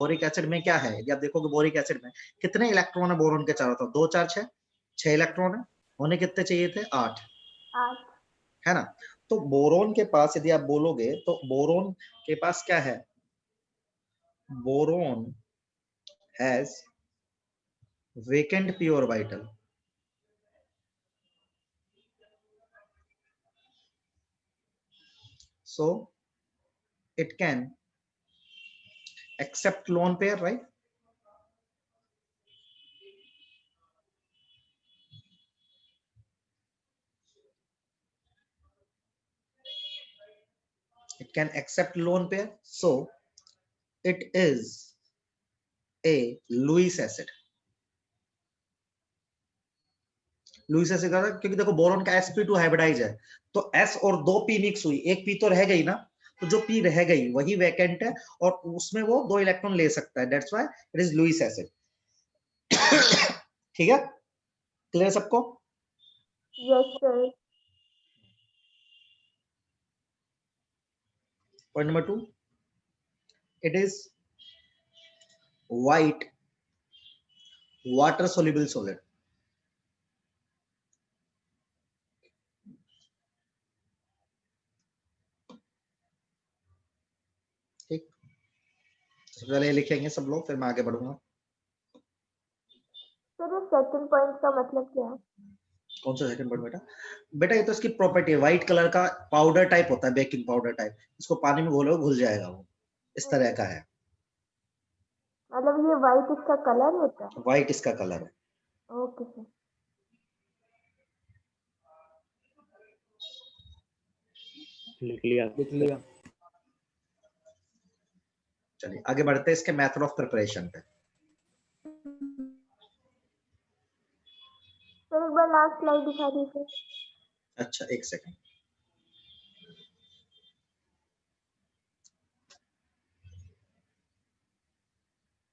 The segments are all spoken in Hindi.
बोरिक एसिड में क्या है, यदि आप देखोगे बोरिक एसिड में कितने इलेक्ट्रॉन है बोरोन के चारों तरफ, 2 4 6, 6 इलेक्ट्रॉन है, होने कितने चाहिए थे, 8, 8। है ना। तो बोरोन के पास यदि आप बोलोगे तो बोरोन के पास क्या है, boron has vacant p orbital, so it can accept lone pair, right? It can accept lone pair, so it is a Lewis acid. Lewis acid का, क्योंकि देखो बोरोन का sp2 हाइब्रिडाइज है, तो s और 2 p मिक्स हुई, एक p तो रह गई ना, तो जो p रह गई वही वैकेंट है और उसमें वो 2 इलेक्ट्रॉन ले सकता है, that's why it is Lewis acid. ठीक है, क्लियर सबको? Yes sir. Point number 2, it is white water soluble solid। ठीक, पहले लिखेंगे सब लोग, फिर मैं आगे बढ़ूंगा। सर सेकंड पॉइंट का मतलब क्या है? कौन सा सेकंड पॉइंट बेटा? बेटा ये तो इसकी प्रॉपर्टी है, व्हाइट कलर का पाउडर टाइप होता है, बेकिंग पाउडर टाइप, इसको पानी में घोलो घुल जाएगा वो, इस तरह का है। मतलब ये व्हाइट इसका कलर होता है? व्हाइट इसका कलर है। Okay sir. लिख लिया। चलिए आगे बढ़ते हैं इसके मेथड ऑफ प्रिपरेशन पे। सर एक बार लास्ट स्लाइड दिखा दीजिए। अच्छा एक सेकंड,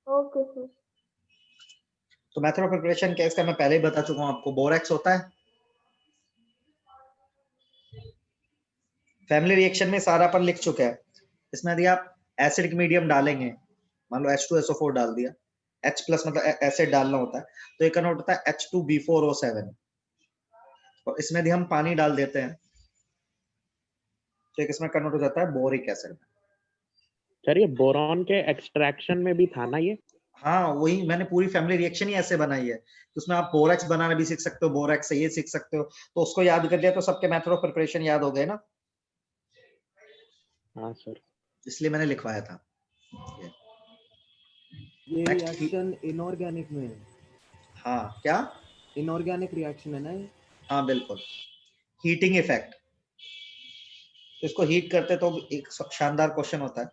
ओके सर। तो मेथड ऑफ प्रिपरेशन क्या है इसका, मैं पहले ही बता चुका हूं आपको। बोरेक्स होता है, फैमिली रिएक्शन में सारा अपन लिख चुके हैं। इसमें यदि आप एसिडिक मीडियम डालेंगे, मान लो H2SO4 डाल दिया, H प्लस मतलब एसिड डालना होता है, तो ये कन्वर्ट होता है H2B4O7, और इसमें यदि हम पानी डाल देते हैं तो एक इसमें कन्वर्ट हो जाता है बोरिक एसिड में। सर ये बोरॉन के एक्सट्रैक्शन में भी था ना ये? हाँ वही, मैंने पूरी फैमिली रिएक्शन ही ऐसे बनाई है, उसमें आप बोरेक्स बनाना भी सीख सकते हो, बोरेक्स से ये सीख सकते हो, तो उसको याद कर लिया तो सबके मेथड ऑफ प्रिपरेशन याद हो गए ना। हाँ सर। इसलिए मैंने लिखवाया था ये नेक्स्ट। रिएक्शन इनऑर्गेनिक में है? हाँ क्या? इनऑर्गेनिक रिएक्शन है ना ये? हाँ बिल्कुल, हीटिंग इफेक्ट, तो इसको हीट करते तो एक शानदार क्वेश्चन होता है।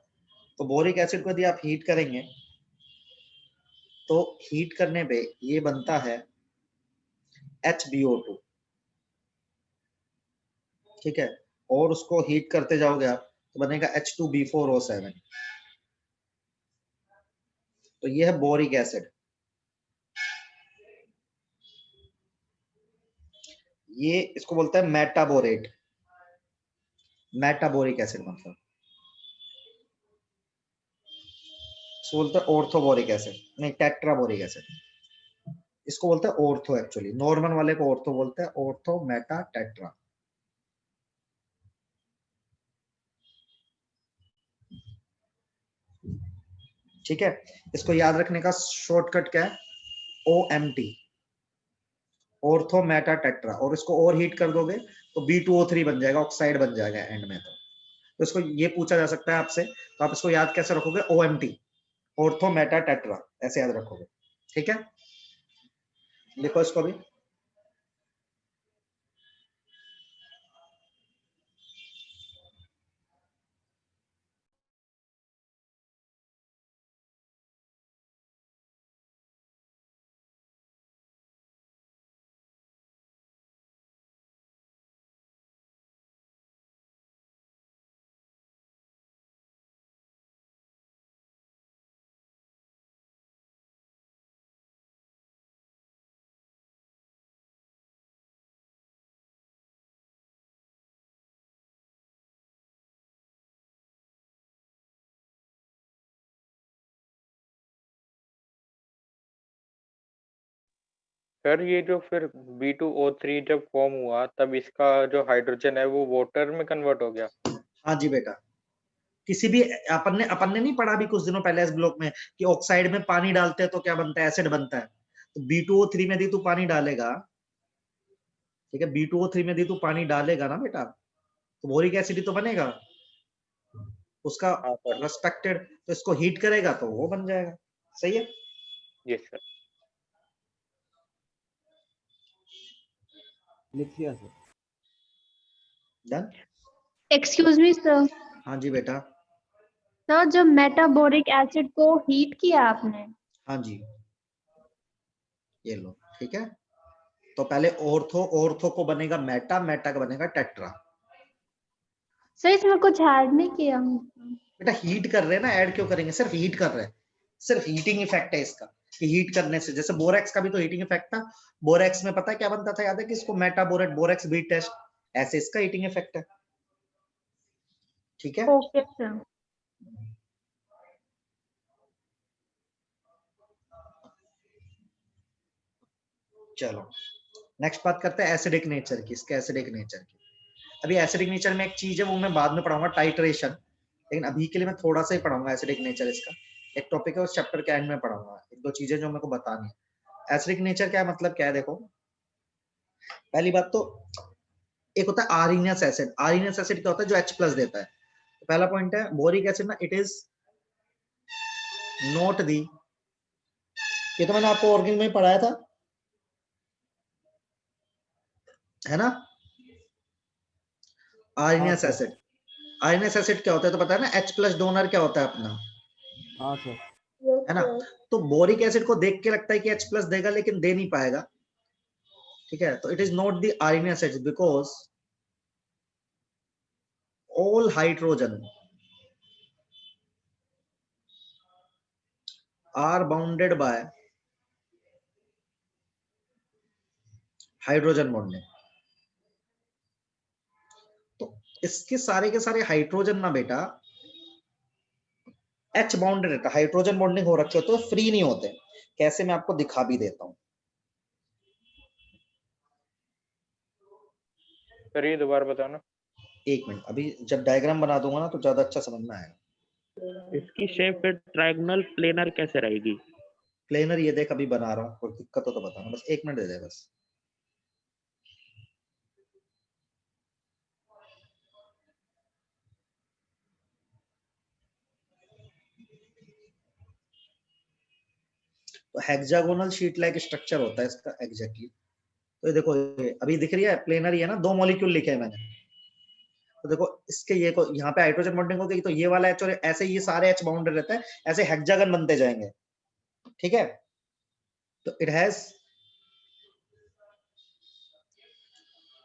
तो बोरिक एसिड को यदि आप हीट करेंगे तो हीट करने पे ये बनता है HbO2, ठीक है, और उसको हीट करते जाओगे आप तो बनेगा H2B4O7, तो ये है बोरिक एसिड। ये इसको बोलते हैं मेटाबोरेट, मेटाबोरिक एसिड मतलब, इसको बोलते हैं ऑर्थोबोरिक एसिड, नहीं टेट्राबोरिक एसिड, इसको बोलते हैं ऑर्थो, एक्चुअली नॉर्मल वाले को ऑर्थो बोलते हैं, ऑर्थो मेटा टेट्रा। ठीक है, इसको याद रखने का शॉर्टकट क्या है, OMT, ऑर्थो मेटा टेट्रा, और इसको और हीट कर दोगे तो B2O3 बन जाएगा, ऑक्साइड बन जाएगा एंड में। तो इसको ये पूछा जा सकता है आपसे, तो आप इसको याद कैसे रखोगे, OMT, ऑर्थो मेटा टेट्रा, ऐसे याद रखोगे। ठीक है, लिखो इसको भी। सर ये जो फिर B2O3 जब फॉर्म हुआ तब इसका जो हाइड्रोजन है वो वाटर में कन्वर्ट हो गया। हाँ जी बेटा, किसी भी अपन ने नहीं पढ़ा अभी कुछ दिनों पहले इस ब्लॉक में कि ऑक्साइड में पानी डालते हैं तो क्या बनता है, एसिड बनता है। तो B2O3 में यदि तू पानी डालेगा, ठीक है, B2O3 में यदि तू पानी डालेगा ना बेटा, तो बोरिक एसिड ही तो बनेगा उसका हाँ सर। रेस्पेक्टेड, तो इसको हीट करेगा तो वो बन जाएगा। सही है, यस सर। लिख लिया sir. Done. Excuse me sir, हाँ जी बेटा, सर जब मेटाबोरिक एसिड को हीट किया आपने, हाँ जी, ये लो, ठीक है। तो पहले ऑर्थो को बनेगा मेटा, मेटा का बनेगा टेट्रा। सर इसमें कुछ ऐड नहीं किया। बेटा हीट कर रहे हैं ना, ऐड क्यों करेंगे, सिर्फ हीट कर रहे हैं, सिर्फ हीटिंग इफेक्ट है इसका कि हीट करने से, जैसे बोरेक्स का भी तो हीटिंग इफेक्ट था। बोरेक्स में पता है क्या बनता था, याद है कि इसको मेटाबोरेट बोरेक्स बीट टेस्ट, ऐसे इसका हीटिंग इफेक्ट है। ठीक है, ओके सर। चलो नेक्स्ट बात करते हैं एसिडिक नेचर की, इसके एसिडिक नेचर की। अभी एसिडिक नेचर में एक चीज है वो मैं बाद में पढ़ाऊंगा, टाइट्रेशन, लेकिन अभी के लिए मैं थोड़ा सा ही पढ़ाऊंगा एसिडिक नेचर इसका। एक टॉपिक है उस चैप्टर के एंड में पढ़ाऊंगा, एक दो चीजें जो मेरे को बतानी है। एसिडिक नेचर क्या है, मतलब क्या है, देखो पहली बात तो एक होता है आरिनियस एसिड। आरिनियस एसिड क्या होता है, जो H+ देता है। तो पहला पॉइंट है बोरिक एसिड ना, इट इज नॉट दी, ये तो मैंने आपको ऑर्गेनिक में पढ़ाया था, है ना, Arrhenius sir. Acid. Arrhenius acid क्या होता है तो पता है ना, H+ डोनर क्या होता है अपना, हाँ सर। है ना। तो बोरिक एसिड को देख के लगता है कि H+ देगा लेकिन दे नहीं पाएगा, ठीक है। तो it is not the Arrhenius acid because all hydrogen are bounded by hydrogen bonding। तो इसके सारे के सारे हाइड्रोजन ना बेटा H बाउंडेड रहता है, हाइड्रोजन बॉन्डिंग हो रखे होते तो फ्री नहीं होते। कैसे, मैं आपको दिखा भी देता हूं। सर ये दोबारा बताना। एक मिनट, अभी जब डायग्राम बना दूंगा ना तो ज्यादा अच्छा समझ में आएगा। इसकी शेप फिर ट्रायंगुलर प्लेनर कैसे रहेगी? प्लेनर ये देख अभी बना रहा हूँ, कोई दिक्कत हो तो बताना, बस 1 मिनट दे दे बस। तो हेक्सागोनल शीट लाइक स्ट्रक्चर होता है इसका एग्जैक्टली। तो ये देखो, ये अभी दिख रही है प्लेनर ही है ना, 2 मॉलिक्यूल लिखे हैं मैंने। तो देखो इसके ये को यहाँ पे हाइड्रोजन बॉन्डिंग हो गई, तो ये वाला H और ऐसे ये सारे H बाउंडेड रहता है, ऐसे हेक्सागन बनते जाएंगे, ठीक है। तो it has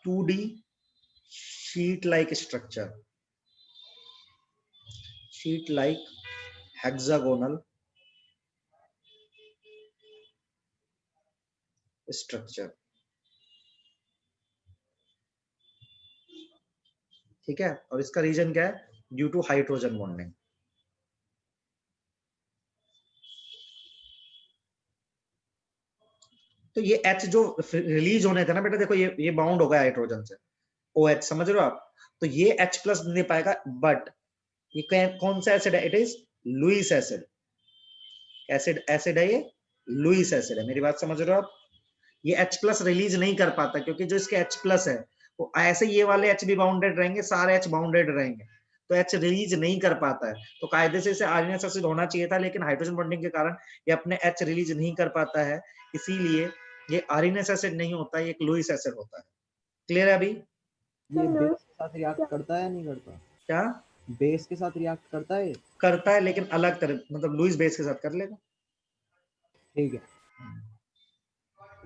2D sheet like structure, sheet like hexagonal structure, ठीक है। और इसका रीजन क्या है, ड्यू टू हाइड्रोजन बॉन्डिंग। तो ये H जो रिलीज होने थे ना बेटा, देखो ये बाउंड हो गया हाइड्रोजन से, OH, समझ रहे हो आप। तो ये H+ नहीं पाएगा, बट ये कौन सा एसिड है, it is Lewis acid. Acid है ये, लुईस एसिड है, मेरी बात समझ रहे हो आप। ये H+ रिलीज नहीं कर पाता क्योंकि जो इसके H+ है वो ऐसे ये वाले H भी बाउंडेड रहेंगे, सारे H बाउंडेड रहेंगे, तो H रिलीज नहीं कर पाता है। तो कायदे से इसे आर्नियस एसिड होना चाहिए था, लेकिन हाइड्रोजन बॉन्डिंग के कारण ये अपने H रिलीज नहीं कर पाता है, इसीलिए ये आर्नियस एसिड नहीं होता, ये एक लुईस एसिड होता है। क्लियर है अभी? ये बेस के साथ रिएक्ट करता है या नहीं करता? क्या बेस के साथ रिएक्ट करता है? करता है, लेकिन अलग तरह, मतलब लुईस बेस के साथ कर लेगा। ठीक है।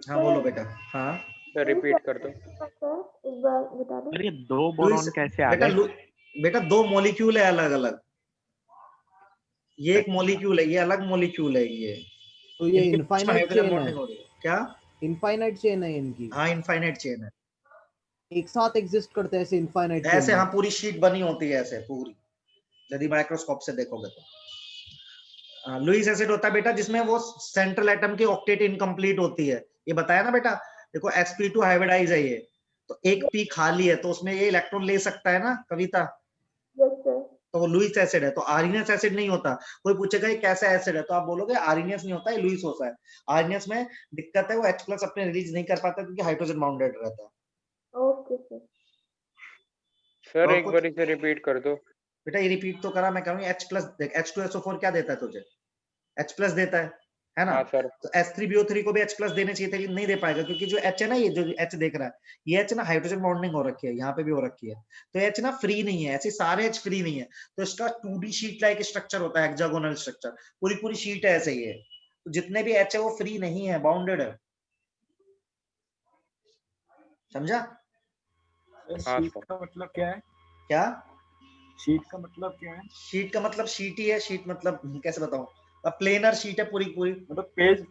हाँ बोलो बेटा। हाँ सर रिपीट कर दो। एक बार बता दो। सर ये 2 लुईस बोरॉन कैसे आ बेटा, गए? बेटा 2 मॉलिक्यूल है अलग अलग, ये एक मॉलिक्यूल है, ये अलग मॉलिक्यूल है, ये तो ये इनके बीच में इनफाइनाइट हाइड्रोजन चेन है? बॉन्डिंग हो रही है। क्या? इनफाइनाइट चेन है इनकी? हाँ इनफाइनाइट चेन है, एक साथ एग्जिस्ट करते हैं ऐसे इनफाइनाइट ऐसे चेन हाँ में? पूरी शीट बनी होती है ऐसे पूरी, यदि माइक्रोस्कोप से देखोगे तो। लुईस एसिड होता है बेटा जिसमें वो सेंट्रल एटम की ऑक्टेट इनकम्प्लीट होती है, ये बताया ना बेटा, देखो sp2 हाइब्रिडाइज है ये, तो एक p खाली है तो उसमें ये इलेक्ट्रॉन ले सकता है ना कविता, यस सर। तो वो लुईस एसिड है। तो आर्नियस एसिड नहीं होता। कोई पूछेगा ये कैसा एसिड है, तो आप बोलोगे आर्नियस नहीं होता है, लुईस होता है। आर्नियस में दिक्कत है, वो H+ अपने रिलीज नहीं कर पाता क्योंकि हाइड्रोजन बाउंडेड रहता है। Okay sir. सर और एक कुछ? बार इसे रिपीट कर दो। बेटा ये रिपीट तो करा, मैं करूँ H+ देख, H2SO4 क्या देता है तुझे, H+ देता है ना। हाँ सर। तो S3BO3 को भी H+ देने चाहिए थे, लेकिन नहीं दे पाएगा क्योंकि जो H है ना, ये जो H देख रहा है, ये H ना हाइड्रोजन बॉन्डिंग हो रखी है, यहाँ पे भी हो रखी है, तो H ना फ्री नहीं है, ऐसे सारे H फ्री नहीं है। तो इसका 2D शीट लाइक स्ट्रक्चर होता है, हेक्सागोनल स्ट्रक्चर, पूरी पूरी शीट है ऐसे ही है। तो जितने भी H है वो फ्री नहीं है, बाउंडेड है, समझा हाँ शीट सर। का मतलब क्या है? क्या? शीट का मतलब क्या है? शीट का मतलब शीट ही है, शीट मतलब कैसे बताऊं, अब प्लेनर शीट है पूरी पूरी। मतलब पेज,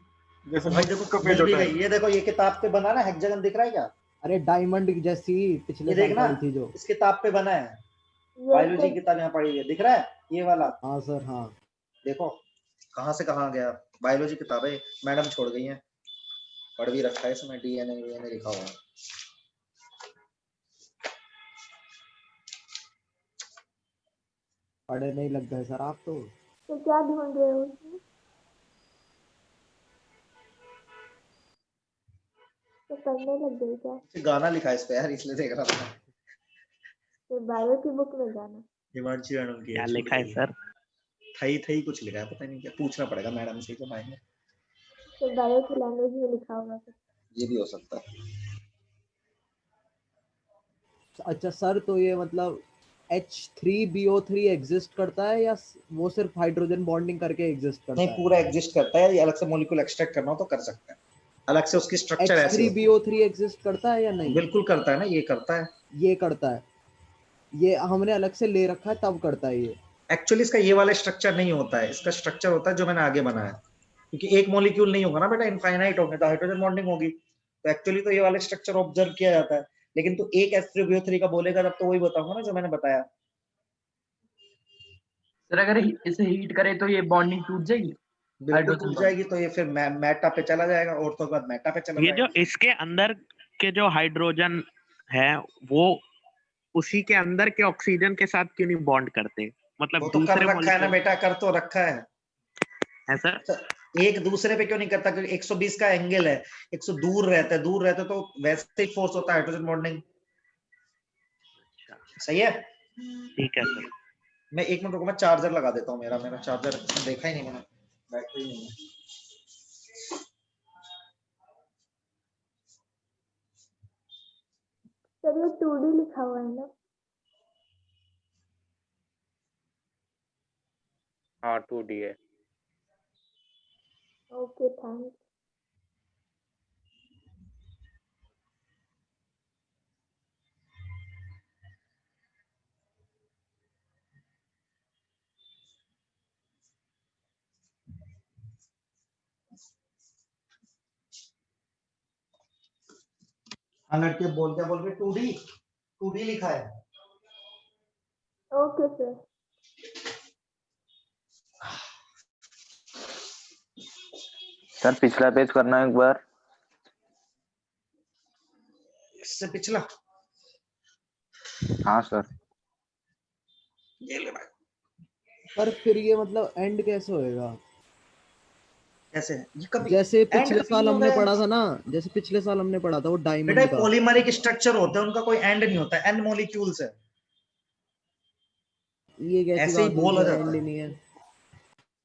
जैसे भाई नोटबुक देखो का पेज मिल भी होता है। गई, ये देखो ये किताब पे बना ना हेक्सागन, दिख रहा है क्या? अरे डायमंड जैसी ये पिछले साल देखना, पड़ी थी जो। इस किताब पे बना है, यस बायोलॉजी सर। किताब यहाँ पड़ी है, दिख रहा है ये वाला, हाँ सर हाँ। देखो कहाँ से कहाँ गया, बायोलॉजी किताब है, मैडम छोड़ गई है, पढ़ भी रखा है इसमें, DNA वीएनए लिखा हुआ है। पढ़े नहीं लग गए सर आप तो। तो क्या ढूंढ रहे हो उसमें? तो पढ़ने लग गई क्या? गाना लिखा है इस पे यार, इसलिए देख रहा था। तो बायो की बुक में जाना। हिमांशी मैडम की क्या छूट लिखा है गई। सर? थई थई कुछ लिखा है, पता नहीं क्या, पूछना पड़ेगा मैडम से जब आएंगे। तो बायो की लैंग्वेज में लिखा होगा कुछ। ये भी हो सकता है। अच्छा सर, तो ये मतलब H3BO3 एग्जिस्ट करता है या वो सिर्फ हाइड्रोजन बॉन्डिंग करके एग्जिस्ट करता नहीं है? पूरा एग्जिस्ट करता है, ये अलग से मॉलिक्यूल एक्सट्रैक्ट करना हो तो कर सकता है, अलग से उसकी स्ट्रक्चर ऐसी होती है। H3BO3 एग्जिस्ट करता है या नहीं? बिल्कुल करता है ना, ये करता है। ये करता है, ये हमने अलग से ले रखा है तब करता है ये। एक्चुअली इसका ये वाला स्ट्रक्चर नहीं होता है, इसका स्ट्रक्चर होता है जो मैंने आगे बनाया, क्योंकि एक मॉलिक्यूल नहीं होगा ना बेटा, इनफाइनाइट होंगे तो हाइड्रोजन बॉन्डिंग होगी, तो एक्चुअली तो ये वाला स्ट्रक्चर ऑब्जर्व किया जाता है। लेकिन तू एक H3BO3 का बोलेगा तब तो वही बताऊंगा ना जो मैंने बताया। सर अगर इसे हीट करे तो ये बॉन्डिंग टूट जाएगी? बिल्कुल हाइड्रोजन टूट जाएगी, तो ये फिर मेटा पे चला जाएगा, और तो बाद मेटा पे चला ये जो जाएगा। इसके अंदर के जो हाइड्रोजन है वो उसी के अंदर के ऑक्सीजन के साथ क्यों नहीं बॉन्ड करते, मतलब वो तो कर दूसरे रखा है ना मॉलिक्यूल बेटा, कर तो रखा है। है सर? एक दूसरे पे क्यों नहीं करता, क्योंकि 120 का एंगल है, 100 दूर रहता है, दूर रहता है तो वैसे ही फोर्स होता है हाइड्रोजन बॉन्डिंग। सही है, ठीक है सर। मैं 1 मिनट रुको, मैं चार्जर लगा देता हूँ, मेरा चार्जर देखा ही नहीं मैंने, बैटरी नहीं है। सर ये 2D लिखा हुआ है ना? हाँ 2D है। Okay thanks. हाँ लड़के बोल क्या बोल रहे, 2D लिखा है। Okay sir. सर पिछला पेज करना एक बार। इससे पिछला, हाँ सर। ये ले भाई, पर फिर ये मतलब एंड कैसे होएगा? कैसे ये कभी जैसे एंड पिछले कभी साल नहीं हमने होगा पढ़ा था ना, जैसे पिछले साल हमने पढ़ा था वो बेटा, डायमंड का। पॉलीमरिक स्ट्रक्चर होते हैं, उनका कोई एंड नहीं होता, एन मॉलिक्यूल्स है, ये कैसी ऐसे ही बात हुई बोला कि जाता एंड है। नहीं है?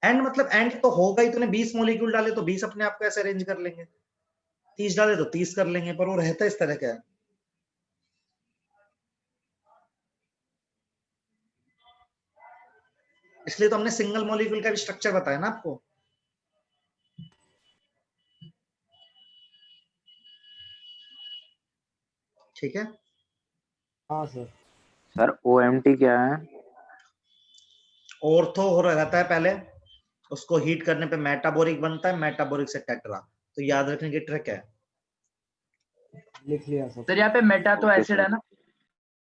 एंड मतलब एंड तो होगा ही, तूने 20 मॉलिक्यूल डाले तो 20 अपने आप को ऐसे अरेंज कर लेंगे, 30 डाले तो 30 कर लेंगे, पर वो रहता इस तरह का है। इसलिए तो हमने सिंगल मॉलिक्यूल का भी स्ट्रक्चर बताया ना आपको। ठीक है, हाँ सर। सर OMT क्या है? ऑर्थो हो रहता है पहले, उसको हीट करने पे मेटाबोरिक बनता है, मेटाबोरिक से टेट्रा, तो याद रखने की ट्रिक है। लिख लिया सब। सर यहाँ पे मेटा तो ओके एसिड सर। है ना?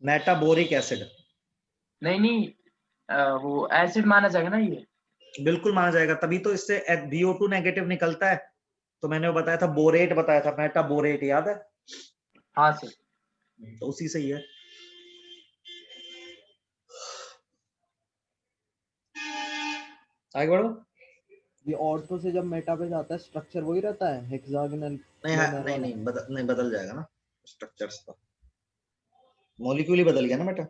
मेटाबोरिक एसिड, नहीं वो एसिड माना जाएगा ना ये? बिल्कुल माना जाएगा, तभी तो इससे BO2 नेगेटिव निकलता है, तो मैंने वो बताया था बोरेट, बताया था मेटा बोरेट, याद है? हाँ सर। तो उसी से ही है। आगे बढ़ो। ये ऑर्थो से जब मेटा पे जाता है स्ट्रक्चर वही रहता है, हेक्सागोनल नहीं नहीं नहीं नहीं बदल जाएगा ना स्ट्रक्चर्स का, मॉलिक्यूल ही बदल गया ना बेटा।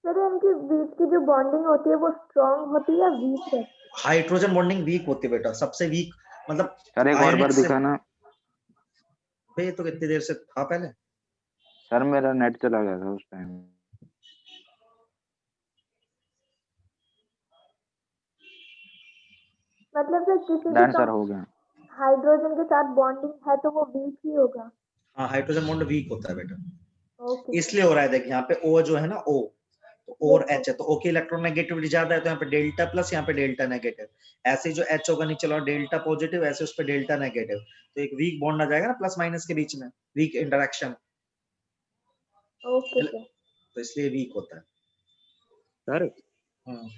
सर इनकी बीच की जो बॉन्डिंग होती है वो स्ट्रॉन्ग होती है या वीक है? हाइड्रोजन बॉन्डिंग वीक होती है बेटा, सबसे वीक मतलब सर एक और ionic बार से- दिखाना। भाई तो कितनी देर से था पहले? सर मेरा नेट चला गया था उस टाइम। मतलब सर किसी डन भी सर हो गया। हाइड्रोजन के साथ बॉन्डिंग है तो वो वीक ही होगा। हाँ हाइड्रोजन बॉन्ड वीक होता है बेटा, ओके। इसलिए हो रहा है। देख यहाँ पे O जो है ना O, तो O और H है, तो O की इलेक्ट्रॉन नेगेटिविटी ज्यादा है, तो यहाँ पे डेल्टा प्लस, यहाँ पे डेल्टा नेगेटिव। ऐसे जो H होगा नीचे वाला डेल्टा पॉजिटिव, ऐसे उस पे डेल्टा नेगेटिव, तो एक वीक बॉन्ड आ जाएगा ना प्लस माइनस के बीच में, वीक इंटरेक्शन, ओके सर। तो इसलिए वीक होता है। सर हाँ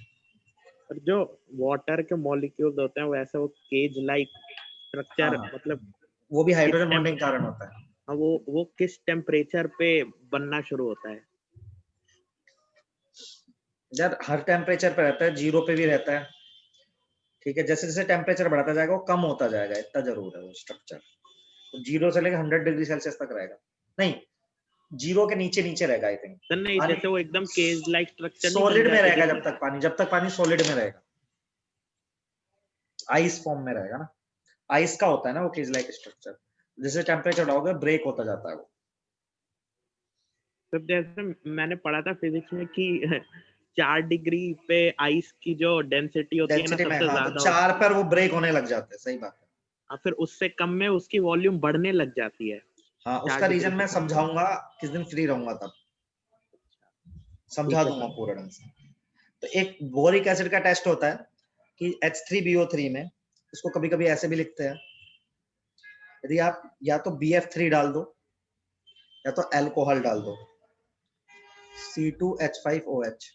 सर जो वाटर के मॉलिक्यूल्स होते हैं वैसे वो केज लाइक स्ट्रक्चर हाँ। मतलब वो भी हाइड्रोजन किस बॉन्डिंग के कारण होता है। हाँ, वो किस टेम्परेचर पे बनना शुरू होता है? यार हर टेम्परेचर पे रहता है, 0 पे भी रहता है, ठीक है। जैसे जैसे टेम्परेचर बढ़ता जाएगा वो कम होता जाएगा, इतना जरूर है वो स्ट्रक्चर। तो 0 से लेकर 100 डिग्री सेल्सियस तक रहेगा, नहीं 0 के नीचे नीचे रहेगा आई थिंक। सर नहीं, जैसे वो एकदम केज लाइक स्ट्रक्चर नहीं बन सॉलिड में जाते रहेगा जैसे- जब तक पानी सॉलिड में रहेगा, आइस फॉर्म में रहेगा ना, आइस का होता है ना वो केज लाइक स्ट्रक्चर। जैसे टेम्परेचर बढ़ाओगे ब्रेक होता जाता है वो। सर जैसे मैंने पढ़ा था फिजिक्स में कि 4 डिग्री पे आइस की जो डेंसिटी होती है ना डेंसिटी में सबसे हाँ, ज्यादा तो 4 पर वो ब्रेक होने लग जाते हैं, सही बात है। और फिर उससे कम में उसकी वॉल्यूम बढ़ने लग जाती है। हाँ 4 उसका डिग्री रीजन मैं से। समझाऊंगा किस दिन फ्री रहूंगा तब, समझा ठीक है दूंगा सर। पूरा ढंग से। तो एक बोरिक एसिड का टेस्ट होता है कि H3BO3 में, इसको कभी कभी ऐसे भी लिखते हैं, यदि आप या तो BF3 डाल दो या तो अल्कोहल डाल दो, C2H5OH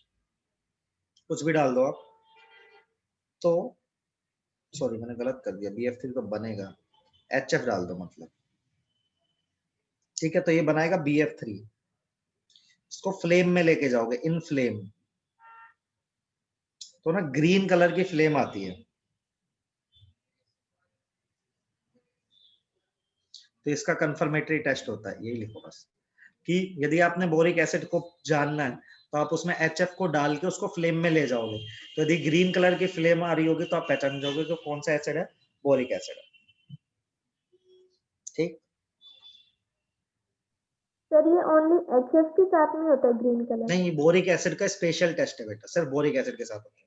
कुछ भी डाल दो आप, तो सॉरी मैंने गलत कर दिया, BF3 तो बनेगा, HF डाल दो मतलब, ठीक है। तो ये बनाएगा BF3, इसको फ्लेम में लेके जाओगे, इन फ्लेम, तो ना ग्रीन कलर की फ्लेम आती है। तो इसका कंफर्मेटरी टेस्ट होता है, यही लिखो बस, कि यदि आपने बोरिक एसिड को जानना है तो आप उसमें HF को डाल के उसको फ्लेम में ले जाओगे, तो यदि ग्रीन कलर की फ्लेम आ रही होगी तो आप पहचान जाओगे कि कौन सा एसिड है, बोरिक एसिड है, ठीक। सर ये ओनली HF के साथ में होता है ग्रीन कलर? नहीं बोरिक एसिड का स्पेशल टेस्ट है बेटा, सिर्फ बोरिक एसिड के साथ होता है।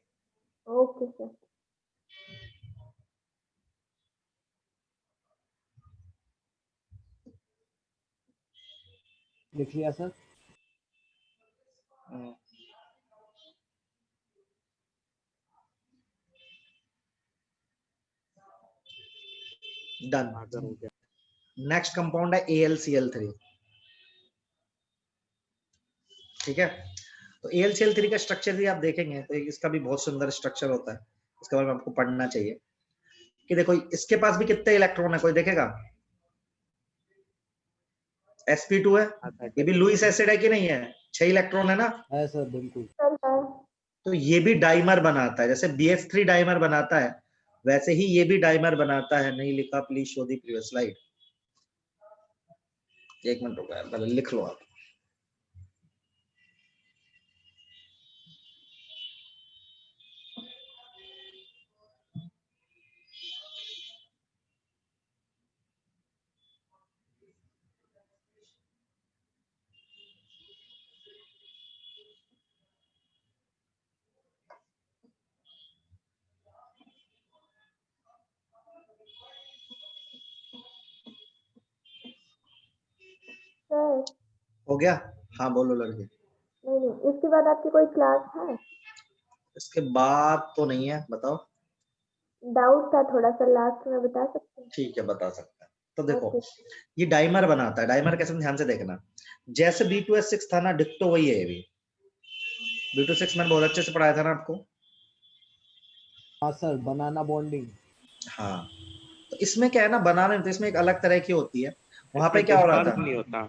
Okay sir. लिख लिया सर। डन। हाँ सर हो गया। नेक्स्ट कंपाउंड है AlCl3, ठीक है। तो AlCl3 का स्ट्रक्चर भी आप देखेंगे तो इसका भी बहुत सुंदर स्ट्रक्चर होता है, इसके बारे में आपको पढ़ना चाहिए। कि देखो इसके पास भी कितने इलेक्ट्रॉन है, कोई देखेगा? sp2 है, हाँ सर ये भी लुईस एसिड है कि नहीं है, 6 इलेक्ट्रॉन है ना, है सर बिल्कुल। सर है। तो ये भी डाइमर बनाता है, जैसे BF3 डाइमर बनाता है वैसे ही ये भी डाइमर बनाता है। नहीं लिखा please show the previous slide, एक मिनट रुको यार पहले लिख लो आप। सर हो गया? हाँ बोलो लड़के। नहीं नहीं, इसके बाद आपकी कोई क्लास है? इसके बाद तो नहीं है, बताओ। डाउट था थोड़ा सा, लास्ट में बता सकते हैं? ठीक है बता सकते हैं। तो देखो ओके। ये डाइमर बनाता है, डाइमर कैसे ध्यान से देखना, जैसे B2S6 था ना डिक्टो वही है ये भी। B2S6 मैंने बहुत अच्छे से पढ़ाया था ना आपको। हाँ सर, बनाना बॉन्डिंग। हाँ तो इसमें क्या है ना, बनाने में तो इसमें एक अलग तरह की होती है, वहां पे इसमें क्या हो रहा disperse था। नहीं होता।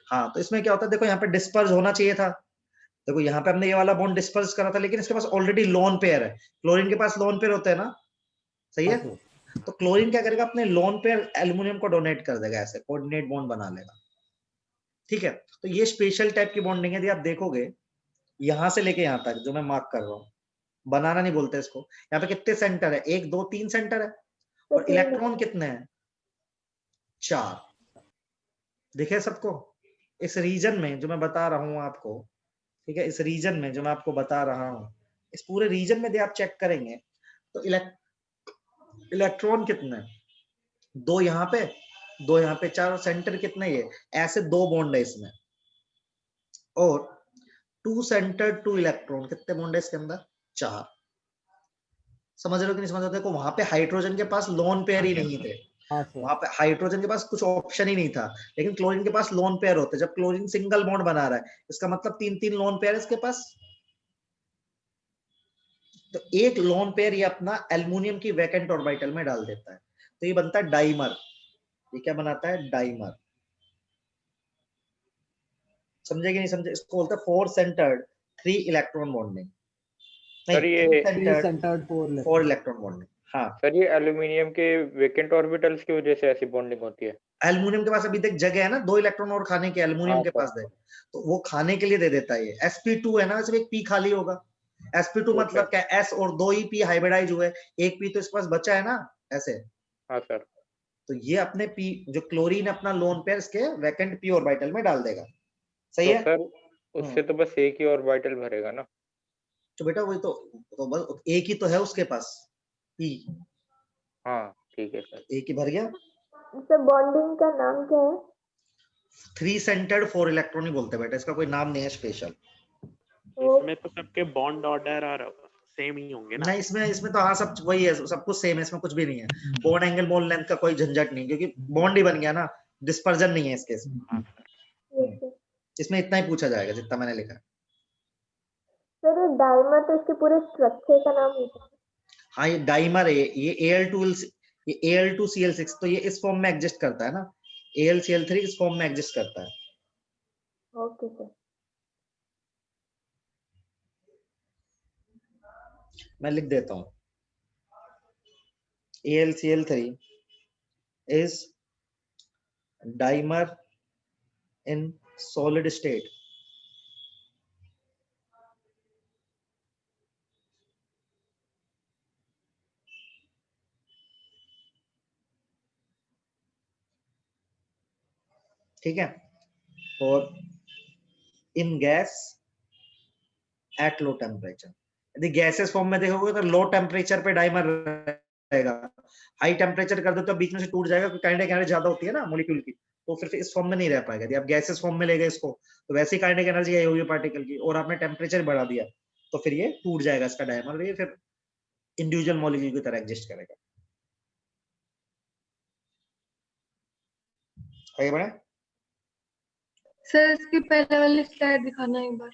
हाँ, तो इसमें क्या होता है, देखो यहाँ पे डिस्पर्स होना चाहिए था, देखो यहाँ पे हमने ये वाला बॉन्ड डिस्पर्स करा था, लेकिन इसके पास ऑलरेडी लोन पेयर है, क्लोरीन के पास लोन पेयर होते हैं ना, सही हाँ है। सर। तो क्लोरीन क्या करेगा, अपने लोन पेयर एल्यूमिनियम को डोनेट कर देगा, ऐसे कोऑर्डिनेट बॉन्ड बना लेगा, ठीक है। तो ये स्पेशल टाइप की बॉन्डिंग है, यदि आप देखोगे यहां से लेके यहां तक जो मैं मार्क कर रहा हूँ, बनाना नहीं बोलते इसको, यहाँ पे कितने सेंटर है, 1 2 3 सेंटर है, और इलेक्ट्रॉन कितने हैं, 4, दिखे सबको। इस रीजन में जो मैं बता रहा हूँ आपको, ठीक है, इस रीजन में जो मैं आपको बता रहा हूँ, इस पूरे रीजन में यदि आप चेक करेंगे तो इलेक्ट्रॉन कितने हैं, 2 यहाँ पे, 2 यहाँ पे, 4, सेंटर कितने, ये ऐसे 2 बॉन्ड है इसमें, और 2 सेंटर 2 इलेक्ट्रॉन, कितने बॉन्ड है इसके अंदर, 4। समझ रहे हो कि नहीं समझ रहे हो? देखो वहां पे हाइड्रोजन के पास लोन पेयर ही नहीं थे, हाँ सर। वहां पे हाइड्रोजन के पास कुछ ऑप्शन ही नहीं था, लेकिन क्लोरीन के पास लोन पेयर होते। जब क्लोरीन सिंगल बॉन्ड बना रहा है, इसका मतलब 3 लोन पेयर है इसके पास। तो एक लोन पेयर ये अपना एल्युमिनियम की वैकेंट ऑर्बिटल में डाल देता है, तो ये बनता है डाइमर। ये क्या बनाता है, डाइमर। समझे कि नहीं समझे? इसको बोलते हैं 4 सेंटर्ड 3 इलेक्ट्रॉन बॉन्डिंग, नहीं सर ये 3 3 सेंटर्ड सेंटर्ड 4 इलेक्ट्रॉन बॉन्डिंग। हाँ, सर ये एल्यूमिनियम के वेकेंट ऑर्बिटल्स की वजह से ऐसी बॉन्डिंग होती है। एल्युमिनियम के पास अभी तक जगह है ना, 2 इलेक्ट्रॉन और खाने के, एल्युमिनियम हाँ के सर। पास दे, तो वो खाने के लिए दे देता है। ये sp2 है ना, सिर्फ एक p खाली होगा। sp2 ठीक है। मतलब क्या, s और 2 ही p हाइब्रिडाइज हुए, एक p तो इसके पास बचा है ना, ऐसे। हाँ सर। तो ये अपने p जो क्लोरीन अपना लोन पेयर इसके वैकेंट p ऑर्बिटल में डाल देगा, सही तो है। सर उससे तो बस एक ही ऑर्बिटल भरेगा ना। तो बेटा वही तो बस एक ही तो है उसके पास, p, हाँ ठीक है सर। एक ही भर गया। सर बॉन्डिंग का नाम क्या है? 3 सेंटर्ड 4 इलेक्ट्रॉन ही बोलते हैं बेटा, इसका कोई नाम नहीं है स्पेशल। इसमें तो सबके बॉन्ड ऑर्डर और सेम ही होंगे ना। नहीं, इसमें तो हाँ सब वही है, सब कुछ सेम है, इसमें कुछ भी नहीं है। बॉन्ड एंगल बॉन्ड लेंथ का कोई झंझट नहीं, क्योंकि बॉन्ड ही बन गया ना, डिस्पर्जन नहीं है इसके इसमें। हाँ सर। इसमें इतना ही पूछा जाएगा जितना मैंने लिखा है। सर ये डाइमर तो इसके पूरे स्ट्रक्चर का नाम होता है। हाँ, ये डाइमर है, ये ये Al2Cl6, तो ये इस फॉर्म में एग्जिस्ट करता है ना, AlCl3 इस फॉर्म में एग्जिस्ट करता है। Okay sir. मैं लिख देता हूँ, AlCl3 is dimer in solid state. ठीक है, और इन गैस एट लो टेम्परेचर। यदि गैसेस फॉर्म में देखोगे तो लो टेम्परेचर पे डाइमर रहेगा, हाई टेम्परेचर कर दो तो बीच में से टूट जाएगा, क्योंकि काइनेटिक एनर्जी ज्यादा होती है ना मॉलिक्यूल की, तो फिर इस फॉर्म में नहीं रह पाएगा। यदि आप गैसेस फॉर्म में ले गए इसको, तो वैसी काइनेटिक एनर्जी आई होगी पार्टिकल की, और आपने टेम्परेचर बढ़ा दिया, तो फिर ये टूट जाएगा इसका डाइमर, ये फिर इंडिविजुअल मॉलिक्यूल की तरह एग्जिस्ट करेगा। आगे बढ़े। सर इसकी पहले वाली स्लाइड दिखाना एक बार।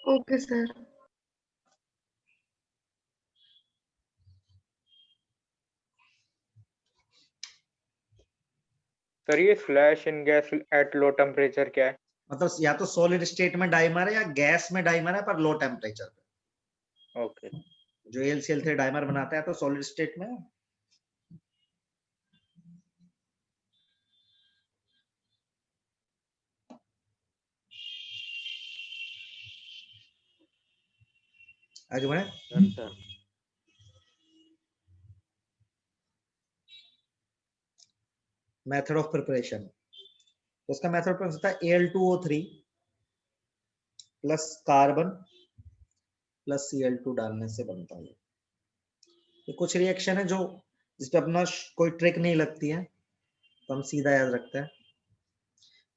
Okay sir. सर ये flash in gas at low temperature क्या है? मतलब या तो सॉलिड स्टेट में डाइमर है या गैस में डाइमर है, पर लो टेम्परेचर पे। ओके। जो AlCl3 डाइमर बनाता है तो सॉलिड स्टेट में है। आगे बढ़े। सर मेथड ऑफ प्रिपरेशन, तो इसका मेथड ऑफ होता है Al2O3 plus carbon plus Cl2 डालने से बनता है। ये कुछ रिएक्शन है जो जिसपे अपना कोई ट्रिक नहीं लगती है, तो हम सीधा याद रखते हैं।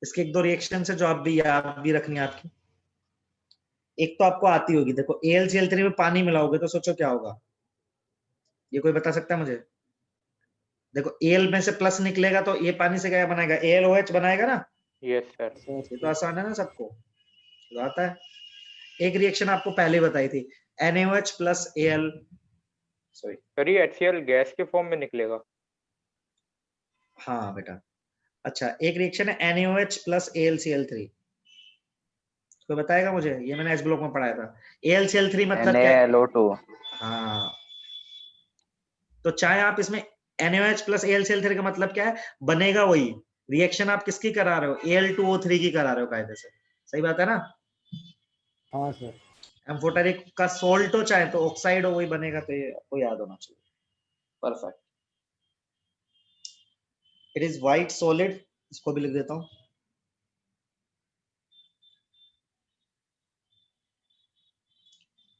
इसके 1 2 रिएक्शन है जो आप भी याद भी रखनी है आपकी। एक तो आपको आती होगी, देखो AlCl3 में पानी मिलाओगे तो सोचो क्या होगा, ये कोई बता सकता है मुझे? देखो Al में से प्लस निकलेगा तो ये पानी से क्या बनाएगा, AlOH बनाएगा ना। Yes sir. ये तो आसान है ना, सबको तो आता है। एक रिएक्शन आपको पहले बताई थी, NaOH plus Al, sorry sir ये HCl गैस के फॉर्म में निकलेगा? हाँ बेटा। अच्छा एक रिएक्शन है NaOH प्लस AlCl3, कोई बताएगा मुझे? ये मैंने एच ब्लॉक में पढ़ाया था। AlCl3 मतलब क्या है? NaLO2। हाँ, तो चाहे आप इसमें NaOH प्लस AlCl3 का मतलब क्या है? बनेगा वही रिएक्शन, आप किसकी करा रहे हो? Al2O3 की करा रहे हो कायदे से, सही बात है ना? हाँ सर। एम्फोटेरिक का सोल्ट हो चाहे तो ऑक्साइड हो, वही बनेगा, तो ये आपको याद होना चाहिए। Perfect. It is white solid, इसको भी लिख देता हूं।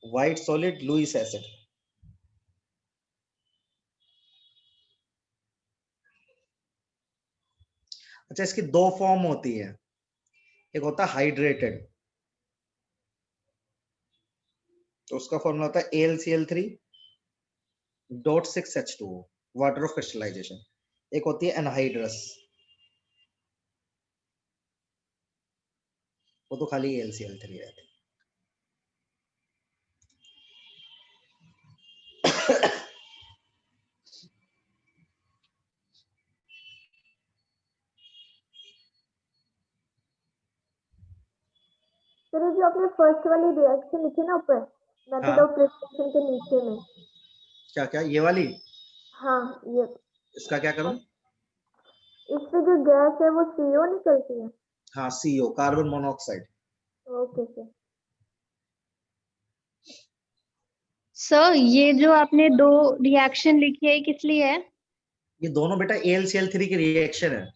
White solid Lewis acid. अच्छा इसकी दो फॉर्म होती है, एक होता है हाइड्रेटेड, तो उसका फॉर्मूला होता है AlCl3.6H2O, वाटर ऑफ क्रिस्टलाइजेशन। एक होती है एनहाइड्रस, वो तो खाली AlCl3 रहती है। सर जो आपने फर्स्ट वाली रिएक्शन लिखी ना ऊपर, मेथड ऑफ प्रिपरेशन के नीचे में, क्या क्या ये वाली? हाँ ये, इसका क्या करूं? इससे जो गैस है वो CO निकलती है। हाँ CO, carbon monoxide. Okay sir. Sir ये जो आपने दो रिएक्शन लिखी है किस लिए है? ये दोनों बेटा AlCl3 की रिएक्शन है,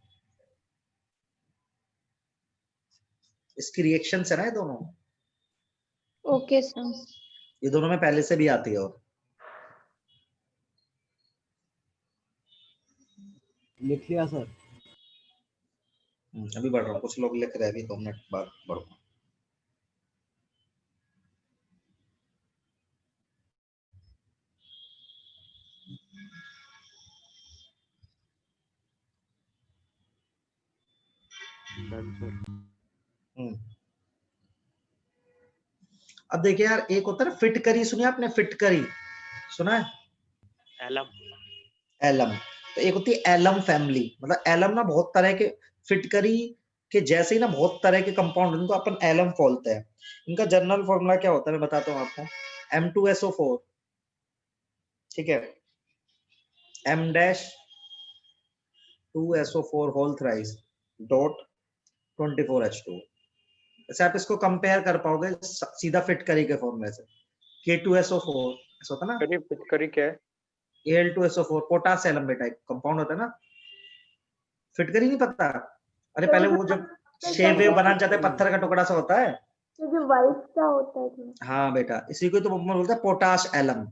इसकी रिएक्शन है ना ये दोनों। Okay sir. ये दोनों में पहले से भी आती है। और लिख लिया सर। अभी बढ़ रहा हूँ, कुछ लोग लिख रहे हैं, अभी 2 मिनट बाद बढ़ूंगा। अब देखिए यार, एक होता है फिटकरी, सुनिए आपने फिटकरी सुना है? एलम। एलम, तो एक होती है एलम फैमिली, मतलब एलम ना बहुत तरह के, फिटकरी के जैसे ही ना बहुत तरह के कंपाउंड, उनको अपन एलम बोलते हैं। इनका जनरल फॉर्मूला क्या होता है मैं बताता हूँ आपको। M2SO4, ठीक है, M-2SO4 whole thrice dot 24H2। ऐसे आप इसको कंपेयर कर पाओगे सीधा फिटकरी के फॉर्मूले से। K2SO4 ऐसा होता है ना, सर ये फिटकरी क्या है? Al2SO4 पोटास एलम बेटा एक कंपाउंड होता है ना। फिटकरी नहीं पता? अरे पहले वो जब शेप वेव बनाना चाहते हैं, पत्थर का टुकड़ा सा होता है। ये जो वाइट सा होता है हाँ बेटा, इसी को तो बोलते हैं पोटाश एलम।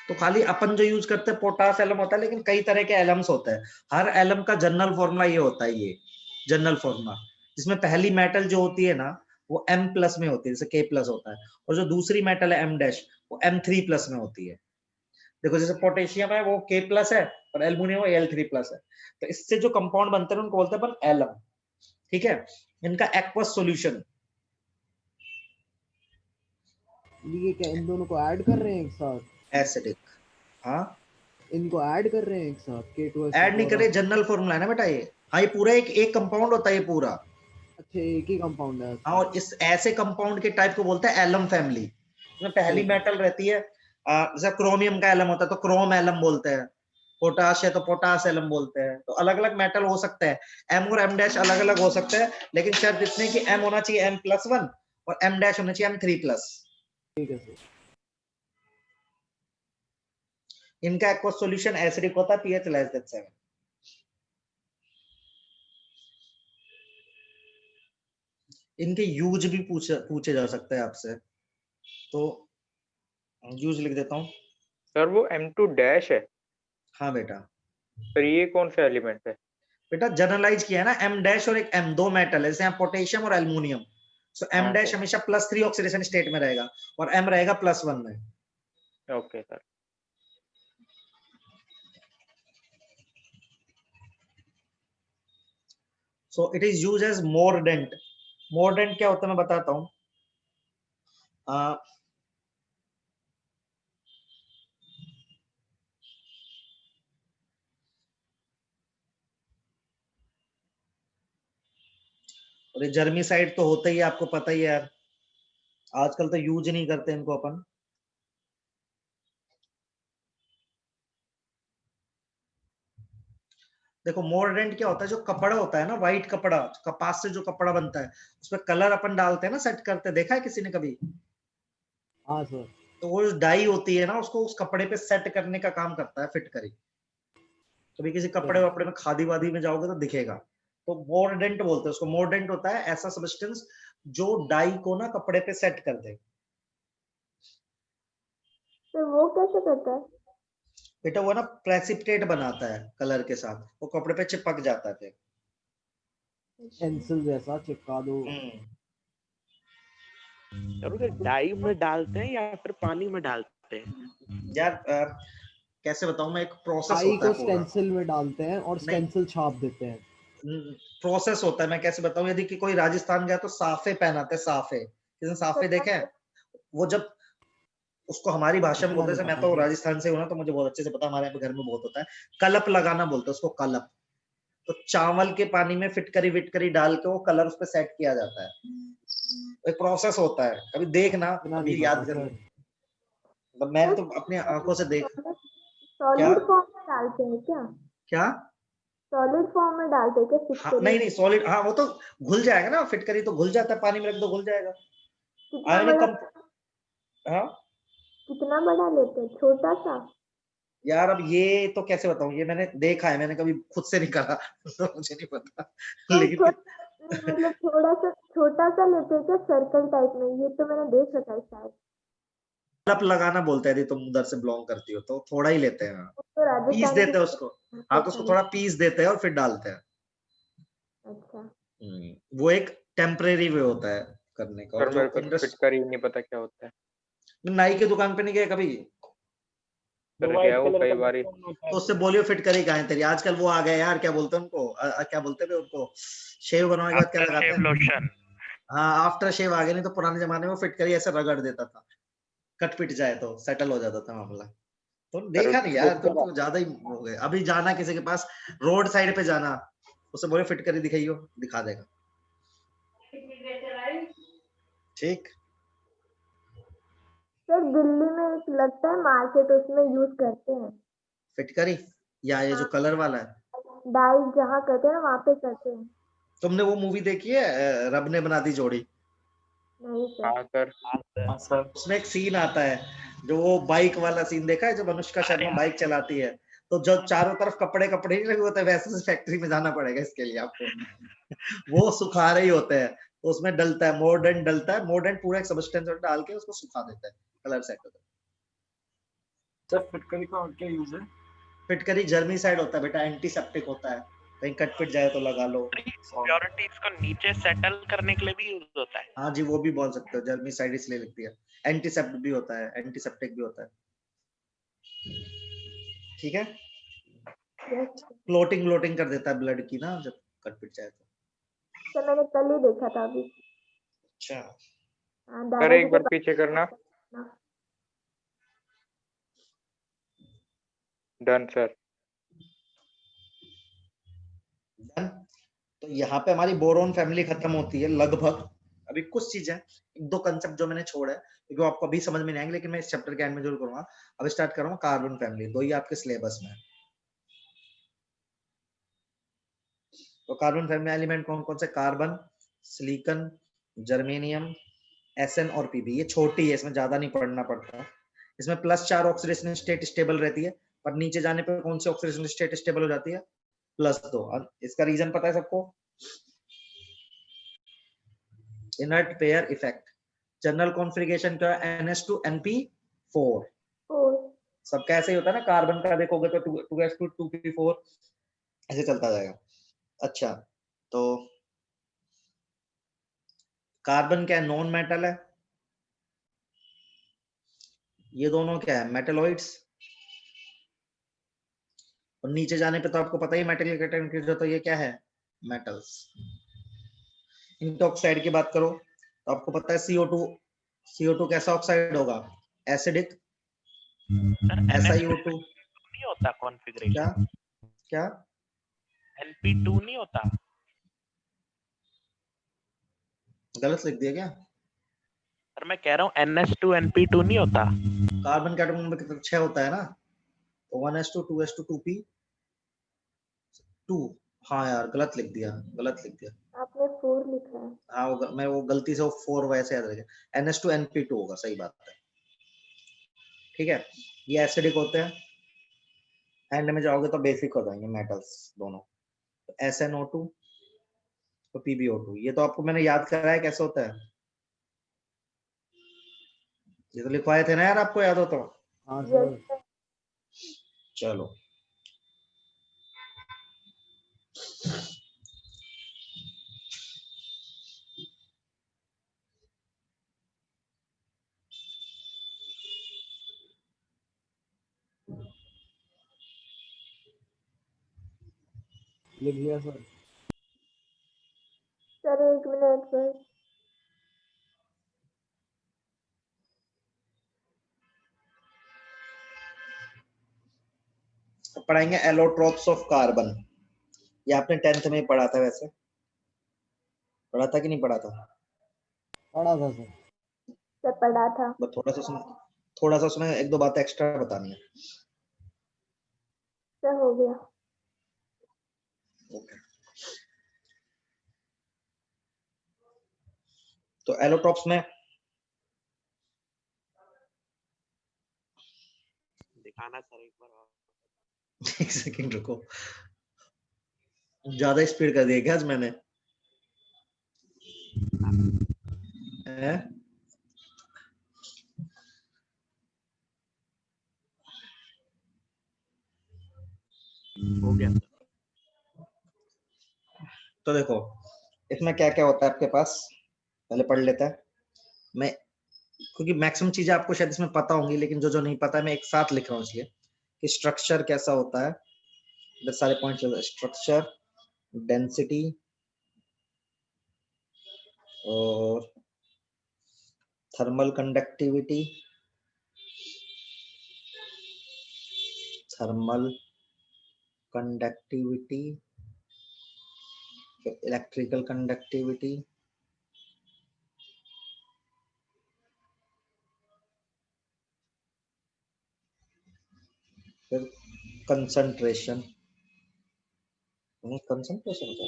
तो खाली अपन जो यूज करते हैं पोटाश एलम होता है, लेकिन कई तरह के एलम्स होते हैं। हर एलम का जनरल फॉर्मूला ये होता है, ये जनरल फॉर्मूला, जिसमें पहली मेटल जो होती है ना वो M प्लस में होती है, जैसे K प्लस होता है, और जो दूसरी मेटल है M डैश वो M3 प्लस में होती है। देखो जैसे पोटेशियम है वो K प्लस है और एल्युमिनियम Al3 प्लस है, तो इससे जो कंपाउंड बनते हैं उनको बोलते हैं अपन एलम, ठीक है। इनका एक्वस सॉल्यूशन, ये क्या इन दोनों को ऐड कर रहे हैं एक साथ? एसिडिक, हाँ इनको ऐड कर रहे हैं एक साथ K2SO4? ऐड नहीं करे, जनरल फॉर्मूला है ना बेटा ये। हाँ ये पूरा एक कंपाउंड होता है ये पूरा। अच्छा एक ही कंपाउंड है। हाँ, और इस ऐसे कंपाउंड के टाइप को बोलते हैं एलम फैमिली। इसमें पहली मेटल रहती है, जैसे क्रोमियम का एलम होता है तो क्रोम एलम बोलते हैं, पोटाश है तो पोटास एलम बोलते हैं। तो अलग अलग मेटल हो सकते हैं, एम और एम डैश अलग अलग हो सकते हैं, लेकिन शर्त इतनी कि एम होना चाहिए M+1 और एम डैश होना चाहिए M3+। ठीक है सर। इनका एक्वस सॉल्यूशन एसिडिक होता है, pH लेस देन 7। इनके यूज भी पूछे जा सकते हैं आपसे, तो यूज लिख देता हूँ। सर वो M2 डैश है? हाँ बेटा। सर ये कौन सा एलिमेंट है? बेटा जनरलाइज किया है ना, M डैश और एक M, दो मेटल है, जैसे यहाँ पोटेशियम और एल्युमिनियम। सो M डैश हमेशा +3 ऑक्सीडेशन स्टेट में रहेगा और M रहेगा +1 में। Okay sir. So it is use as mordant. Mordant क्या होता है मैं बताता हूँ। और ये जर्मीसाइड तो होता ही है, आपको पता ही है यार, आजकल तो यूज नहीं करते इनको अपन। देखो मोरडेंट क्या होता है, जो कपड़ा होता है ना, व्हाइट कपड़ा, कपास से जो कपड़ा बनता है उसमें कलर अपन डालते हैं ना, सेट करते हैं, देखा है किसी ने कभी? हाँ सर। तो वो डाई होती है ना, उसको उस कपड़े पे सेट करने का काम करता है फिटकरी। कभी किसी कपड़े वपड़े में खादी वादी में जाओगे तो दिखेगा, तो मोरडेंट बोलते हैं उसको। मोरडेंट होता है ऐसा सब्सटेंस जो डाई को ना कपड़े पे सेट कर दे। तो वो कैसे करता है? बेटा वो ना प्रेसिपिटेट बनाता है कलर के साथ, वो कपड़े पे चिपक जाता है फिर। पेंसिल जैसा चिपका दो। और उसे डाई में डालते हैं या फिर पानी में डालते हैं? यार कैसे बताऊं मैं, एक प्रोसेस डाई होता को है पूरा। स्टेंसिल में डालते हैं और स्टेंसिल छाप देते हैं। प्रोसेस होता है, मैं कैसे बताऊं, यदि कि कोई राजस्थान गया तो साफे पहनाते हैं, साफे, किसी ने साफे देखे हैं? वो जब उसको हमारी भाषा में बोलते हैं, मैं तो राजस्थान से हूं ना तो मुझे बहुत अच्छे से पता, हमारे यहाँ पे घर में बहुत होता है, कलप लगाना बोलते हैं उसको, कलप। तो चावल के पानी में फिटकरी विटकरी डाल के वो कलर उस पर सेट किया जाता है, एक प्रोसेस होता है, कभी देखना, कभी याद कर। तो मैं तो अपनी आंखों से देख। सॉलिड फॉर्म में डालते हैं क्या? क्या? सॉलिड फॉर्म में डालते हैं क्या हाँ, फिटकरी? नहीं नहीं सॉलिड, हाँ वो तो घुल जाएगा ना, फिटकरी तो घुल जाता है, पानी में रख दो घुल जाएगा। कितना बड़ा? हाँ कितना बड़ा लेते हैं, छोटा सा? यार अब ये तो कैसे बताऊं, ये मैंने देखा है, मैंने कभी खुद से नहीं करा तो मुझे नहीं पता, लेकिन मतलब थोड़ा सा छोटा सा लेते हैं क्या सर्कल टाइप में? ये तो मैंने देख रखा है शायद। कलप लगाना बोलते हैं, यदि तुम उधर से बिलोंग करती हो तो थोड़ा ही लेते हैं, तो राजस्थान पीस देते हैं उसको। हाँ तो उसको थोड़ा पीस देते हैं और फिर डालते हैं। अच्छा। वो एक टेम्परेरी वे होता है करने का। और मेरे को जो फिटकरी नहीं पता क्या होता है। नाई की दुकान पे नहीं गए कभी? सर गया वो कई बारी। तो उससे बोलियो फिटकरी कहाँ है तेरी, आजकल वो आ गया यार, क्या बोलते हैं उनको, क्या बोलते हैं उनको, शेव बनवाने के बाद क्या लगाते हैं? लोशन। हाँ आफ्टर शेव आ गया, नहीं तो पुराने जमाने में फिटकरी ऐसे रगड़ देता था, कट पिट जाए तो सेटल हो जाता था मामला। तो देखा नहीं यार, तुम तो ज्यादा ही हो गए। अभी जाना किसी के पास, रोड साइड पे जाना, उससे बोले फिटकरी दिखाइयो, दिखा देगा। ठीक। सर दिल्ली में एक लगता है मार्केट, उसमें यूज करते हैं फिटकरी, या ये जो कलर वाला है? डाई जहाँ करते हैं ना वहाँ पे करते हैं। तुमने वो मूवी देखी है रब ने बना दी जोड़ी? नहीं सर। उसमें एक सीन आता है, जो वो बाइक वाला सीन देखा है, जब अनुष्का शर्मा बाइक चलाती है, तो जो चारों तरफ कपड़े कपड़े नहीं लगे होते, वैसे फैक्ट्री में जाना पड़ेगा इसके लिए आपको वो सुखा रहे ही होते हैं, तो उसमें डलता है मोर्डेंट, डलता है मोर्डेंट, पूरा एक सब्सटेंस डाल के उसको सुखा देता है, कलर सेट होता है। सर फिटकरी का और क्या यूज है? फिटकरी जर्मीसाइड होता है बेटा, एंटीसेप्टिक होता है, कहीं कट पिट जाए तो लगा लो। इम्प्योरिटीज को नीचे सेटल करने के लिए भी यूज होता है। हाँ जी, वो भी बोल सकते हो, जर्मीसाइड इसलिए लगती है। एंटीसेप्ट भी होता है, एंटीसेप्टिक भी होता है। ठीक है, फ्लोटिंग व्लोटिंग कर देता है ब्लड की ना, जब कट पिट जाए तो। मैंने कल ही देखा था अभी। अच्छा सर एक बार पीछे करना। Done sir. डन। तो यहाँ पे हमारी बोरोन फैमिली खत्म होती है लगभग। अभी कुछ चीजें, एक दो कंसेप्ट जो मैंने छोड़ा है क्योंकि आपको अभी समझ में नहीं आएंगे, लेकिन मैं इस चैप्टर के एंड में जरूर करूंगा। अब स्टार्ट करूंगा कार्बन फैमिली, दो ही आपके सिलेबस में। तो कार्बन फैमिली एलिमेंट कौन कौन से? कार्बन, सिलिकॉन, जर्मेनियम, एसएन और पीबी। ये छोटी है, इसमें ज्यादा नहीं पढ़ना पड़ता। इसमें +4 ऑक्सीडेशन स्टेट स्टेबल रहती है, पर नीचे जाने पर कौन सी ऑक्सीडेशन स्टेट स्टेबल हो जाती है? +2। इसका रीजन पता है सबको? Inert pair effect. General configuration का NH2 NP4 सबका ऐसे ही होता है ना, कार्बन का देखोगे तो 2s2 2p4 ऐसे चलता जाएगा। अच्छा, तो कार्बन क्या है? नॉन मेटल है। ये दोनों क्या है? मेटलॉइड्स। और नीचे जाने पे तो आपको पता ही मेटल का टेम्परेचर, तो ये क्या है? मेटल्स। इनके ऑक्साइड की बात करो तो आपको पता है CO2 कैसा ऑक्साइड होगा? एसिडिक। SiO2 नहीं होता कॉन्फ़िगरेशन। क्या क्या? NP2 नहीं होता? गलत लिख दिया क्या? सर मैं कह रहा हूँ NH2NP2 नहीं होता? कार्बन के एटम नंबर कितना 6 होता है ना, तो 1s2 2s2 2p 2। हाँ यार गलत लिख दिया, गलत लिख दिया। आपने 4 लिखा है। हाँ मैं वो गलती से वो 4 वैसे याद रखे, NH2NP2 होगा, सही बात है। ठीक है, ये एसिडिक होते हैं, एंड में जाओगे तो बेसिक हो जाएंगे मेटल्स दोनों, तो SnO2 तो PbO2। ये तो आपको मैंने याद कराया कैसे होता है, ये तो लिखवाए थे ना यार, आपको याद हो तो? हाँ सर। चलो लिख लिया सर। Sir 1 minute sir. पढ़ाएंगे एलोट्रोप्स ऑफ कार्बन। ये आपने 10th में ही पढ़ा था, वैसे पढ़ा था कि नहीं पढ़ा था? पढ़ा था सर। सर पढ़ा था। बस थोड़ा सा उसमें 1-2 बातें एक्स्ट्रा बतानी है। सर हो गया। Okay. तो एलोट्रोप्स में दिखाना सर एक बार। एक सेकंड रुको, ज्यादा स्पीड कर दिया क्या आज मैंने? हैं? हो गया सर। तो देखो इसमें क्या क्या होता है आपके पास, पहले पढ़ लेता है मैं, क्योंकि मैक्सिमम चीजें आपको शायद इसमें पता होंगी, लेकिन जो जो नहीं पता है मैं एक साथ लिख रहा हूँ इसलिए कि स्ट्रक्चर कैसा होता है, बस सारे पॉइंट चल रहे, स्ट्रक्चर, डेंसिटी और थर्मल कंडक्टिविटी, इलेक्ट्रिकल कंडक्टिविटी, फिर कंसंट्रेशन का,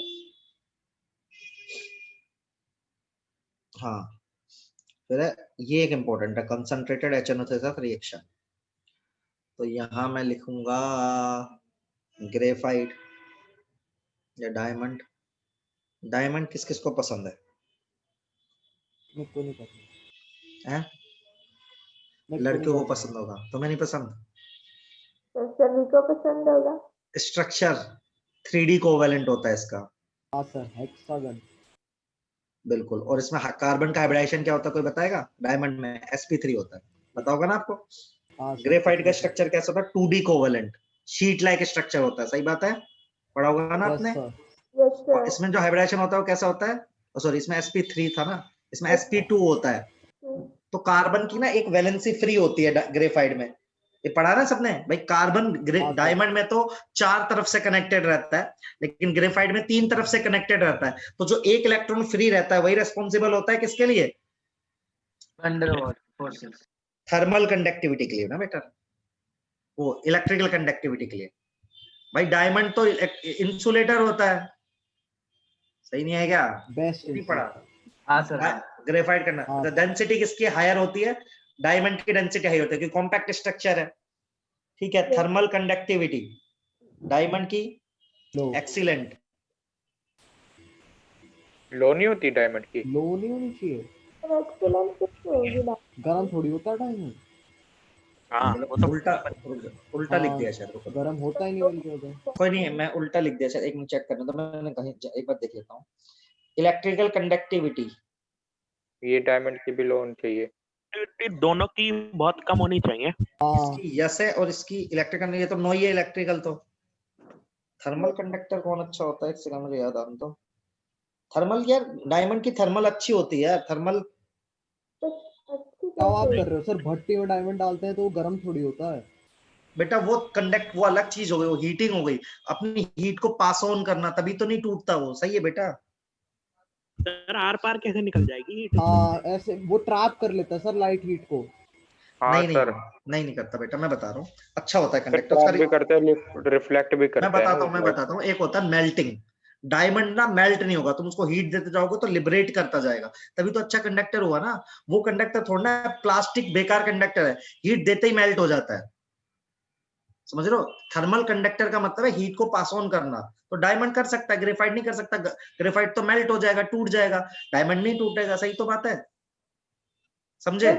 हाँ फिर ये एक इंपॉर्टेंट है कंसंट्रेटेड HNO के साथ रिएक्शन। तो यहां मैं लिखूंगा ग्रेफाइट या डायमंड। डायमंड किस किस को पसंद है? मेरे को नहीं पता। हैं? मेरे को नहीं लड़कियों को पता। पसंद होगा, तुम्हें नहीं पसंद? सर सभी को पसंद होगा। स्ट्रक्चर 3D कोवेलेंट होता है इसका। हाँ सर, हेक्सागन। बिल्कुल, और इसमें कार्बन का हाइब्रिडाइजेशन क्या होता है कोई बताएगा? डायमंड में sp3 होता है, बताओगा ना आपको? हाँ सर। ग्रेफाइट का स्ट्रक्चर कैसा होता है? 2D covalent, sheet like structure होता है, सही बात है, पढ़ा होगा ना यस आपने? सर। यस और सर। इसमें जो हाइब्रिडाइजेशन होता है वो कैसा होता है? सॉरी इसमें sp3 था ना, इसमें sp2 होता है। तो कार्बन की ना एक वैलेंसी फ्री होती है ग्रेफाइट में, ये पढ़ा ना सबने भाई। कार्बन हाँ, डायमंड में तो 4 तरफ से कनेक्टेड रहता है, लेकिन ग्रेफाइट में 3 तरफ से कनेक्टेड रहता है। तो जो एक इलेक्ट्रॉन फ्री रहता है वही रेस्पॉन्सिबल होता है किसके लिए? Under forces. थर्मल कंडक्टिविटी के लिए ना बेटा, वो इलेक्ट्रिकल कंडक्टिविटी के लिए। भाई डायमंड तो इंसुलेटर होता है, सही नहीं है क्या? बेस्ट नहीं पढ़ा? हाँ सर। ग्रेफाइट करना, हाँ। डेंसिटी किसकी हायर होती है? डायमंड की डेंसिटी हाई होती है क्योंकि कॉम्पैक्ट स्ट्रक्चर है। ठीक है, थर्मल कंडक्टिविटी डायमंड की लो। एक्सीलेंट। लो नहीं होती डायमंड की? लो नहीं होनी चाहिए, एक्सीलेंट कितनी होगी ना? गरम थोड़ी होता है डायमंड। हाँ वो तो उल्टा लिख दिया शायद, रुको। गरम होता ही नहीं बल्कि होता। कोई नहीं, मैं उल्टा लिख दिया शायद, एक मिनट चेक करना तो मैंने कहीं एक बार देख लेता हूँ। इलेक्ट्रिकल कंडक्टिविटी, ये डायमंड की भी लो होनी चाहिए। दोनों की बहुत कम होनी चाहिए। हाँ इसकी यस है और इसकी इलेक्ट्रिकल, ये तो नो ही है इलेक्ट्रिकल। तो थर्मल कंडक्टर कौन अच्छा होता है, एक सेकंड मुझे याद आने दो। थर्मल यार, डायमंड की थर्मल अच्छी होती है थर्मल। अच्छी क्या आप कैसे? कर रहे हो सर? भट्टी में डायमंड डालते हैं तो वो गरम थोड़ी होता है। बेटा वो कंडक्ट, वो अलग चीज हो गई, वो हीटिंग हो गई, अपनी हीट को पास ऑन करना, तभी तो नहीं टूटता वो, सही है बेटा। सर आर पार कैसे निकल जाएगी हीट? हाँ ऐसे वो ट्रैप कर लेता है सर लाइट हीट को। हाँ नहीं सर, नहीं करता बेटा, मैं बता रहा हूँ। अच्छा होता है सर कंडक्टर ट्रैप उसका। भी करते हैं, रिफ्लेक्ट भी करते हैं ना मैं लाइट। बताता हूँ, एक होता है मेल्टिंग। डायमंड ना मेल्ट नहीं होगा, तुम उसको हीट देते जाओगे तो लिबरेट करता जाएगा, तभी तो अच्छा कंडक्टर हुआ ना। वो कंडक्टर थोड़ा ना प्लास्टिक बेकार कंडक्टर है, हीट देते ही मेल्ट हो जाता है, समझ रहे हो? थर्मल कंडक्टर का मतलब है हीट को पास ऑन करना। तो डायमंड कर सकता है, ग्रेफाइट नहीं कर सकता। ग्रेफाइट तो मेल्ट हो जाएगा, टूट जाएगा, डायमंड नहीं टूटेगा। सही तो बात है, समझे?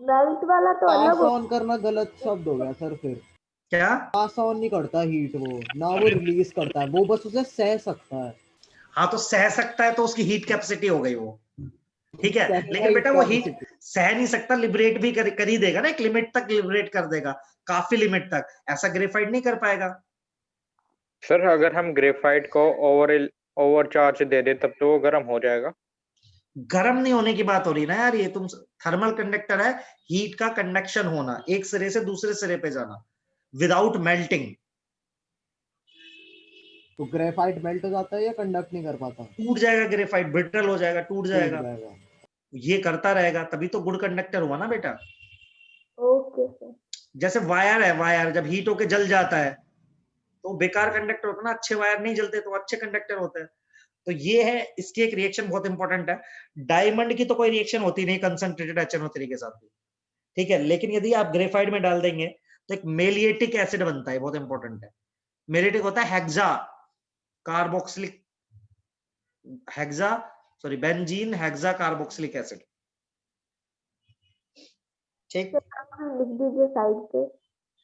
मेल्ट वाला तो अलग पास ऑन करना गलत शब्द हो गया सर फिर। क्या? पास ऑन नहीं करता हीट वो, ना वो रिलीज करता है, वो बस उसे सह सकता है। हाँ तो सह सकता है तो उसकी हीट कैपेसिटी हो गई वो, ठीक है। सहना लेकिन हीट बेटा वो हीट कैपेसिटी। सह नहीं सकता, लिबरेट भी कर ही देगा ना, एक लिमिट तक लिबरेट कर देगा, काफी लिमिट तक। ऐसा ग्रेफाइट नहीं कर पाएगा। सर अगर हम ग्रेफाइट को ओवर चार्ज दे दे तब तो वो गर्म हो जाएगा। गर्म नहीं होने की बात हो रही ना यार, ये तुम थर्मल कंडक्टर है, हीट का कंडक्शन होना, एक सिरे से दूसरे सिरे पे जाना विदाउट मेल्टिंग। तो ग्रेफाइट मेल्ट हो जाता है या कंडक्ट नहीं कर पाता? टूट जाएगा ग्रेफाइट, ब्रिटल हो जाएगा, टूट टूट जाएगा। जाएगा। ये करता रहेगा, तभी तो गुड कंडक्टर हुआ ना बेटा। Okay sir. जैसे वायर है, वायर जब हीट होके जल जाता है तो बेकार कंडक्टर होता है ना, अच्छे वायर नहीं जलते तो अच्छे कंडक्टर होते हैं। तो ये है, इसकी एक रिएक्शन बहुत इंपॉर्टेंट है। डायमंड की तो कोई रिएक्शन होती नहीं कंसंट्रेटेड HNO3 के साथ भी, ठीक है। लेकिन यदि आप ग्रेफाइट में डाल देंगे तो एक मेलिएटिक एसिड बनता है, बहुत इंपॉर्टेंट है। मेलिएटिक होता है hexa carboxylic, hexa sorry benzene hexa carboxylic acid, ठीक। लिख दीजिए साइड पे।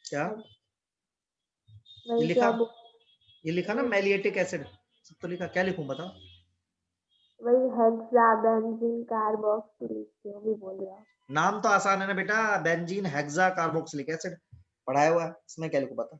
क्या ये वही लिखा? जो ये लिखा ना मेलिएटिक एसिड, सब तो लिखा। क्या लिखूं बताओ? वही हेक्सा बेंजीन कार्बोक्सिलिक जो भी बोल रहा हूँ। नाम तो आसान है ना बेटा, बेंजीन हेक्सा कार्बोक्सिलिक एसिड पढ़ाया हुआ है, इसमें क्या लिखूं बता?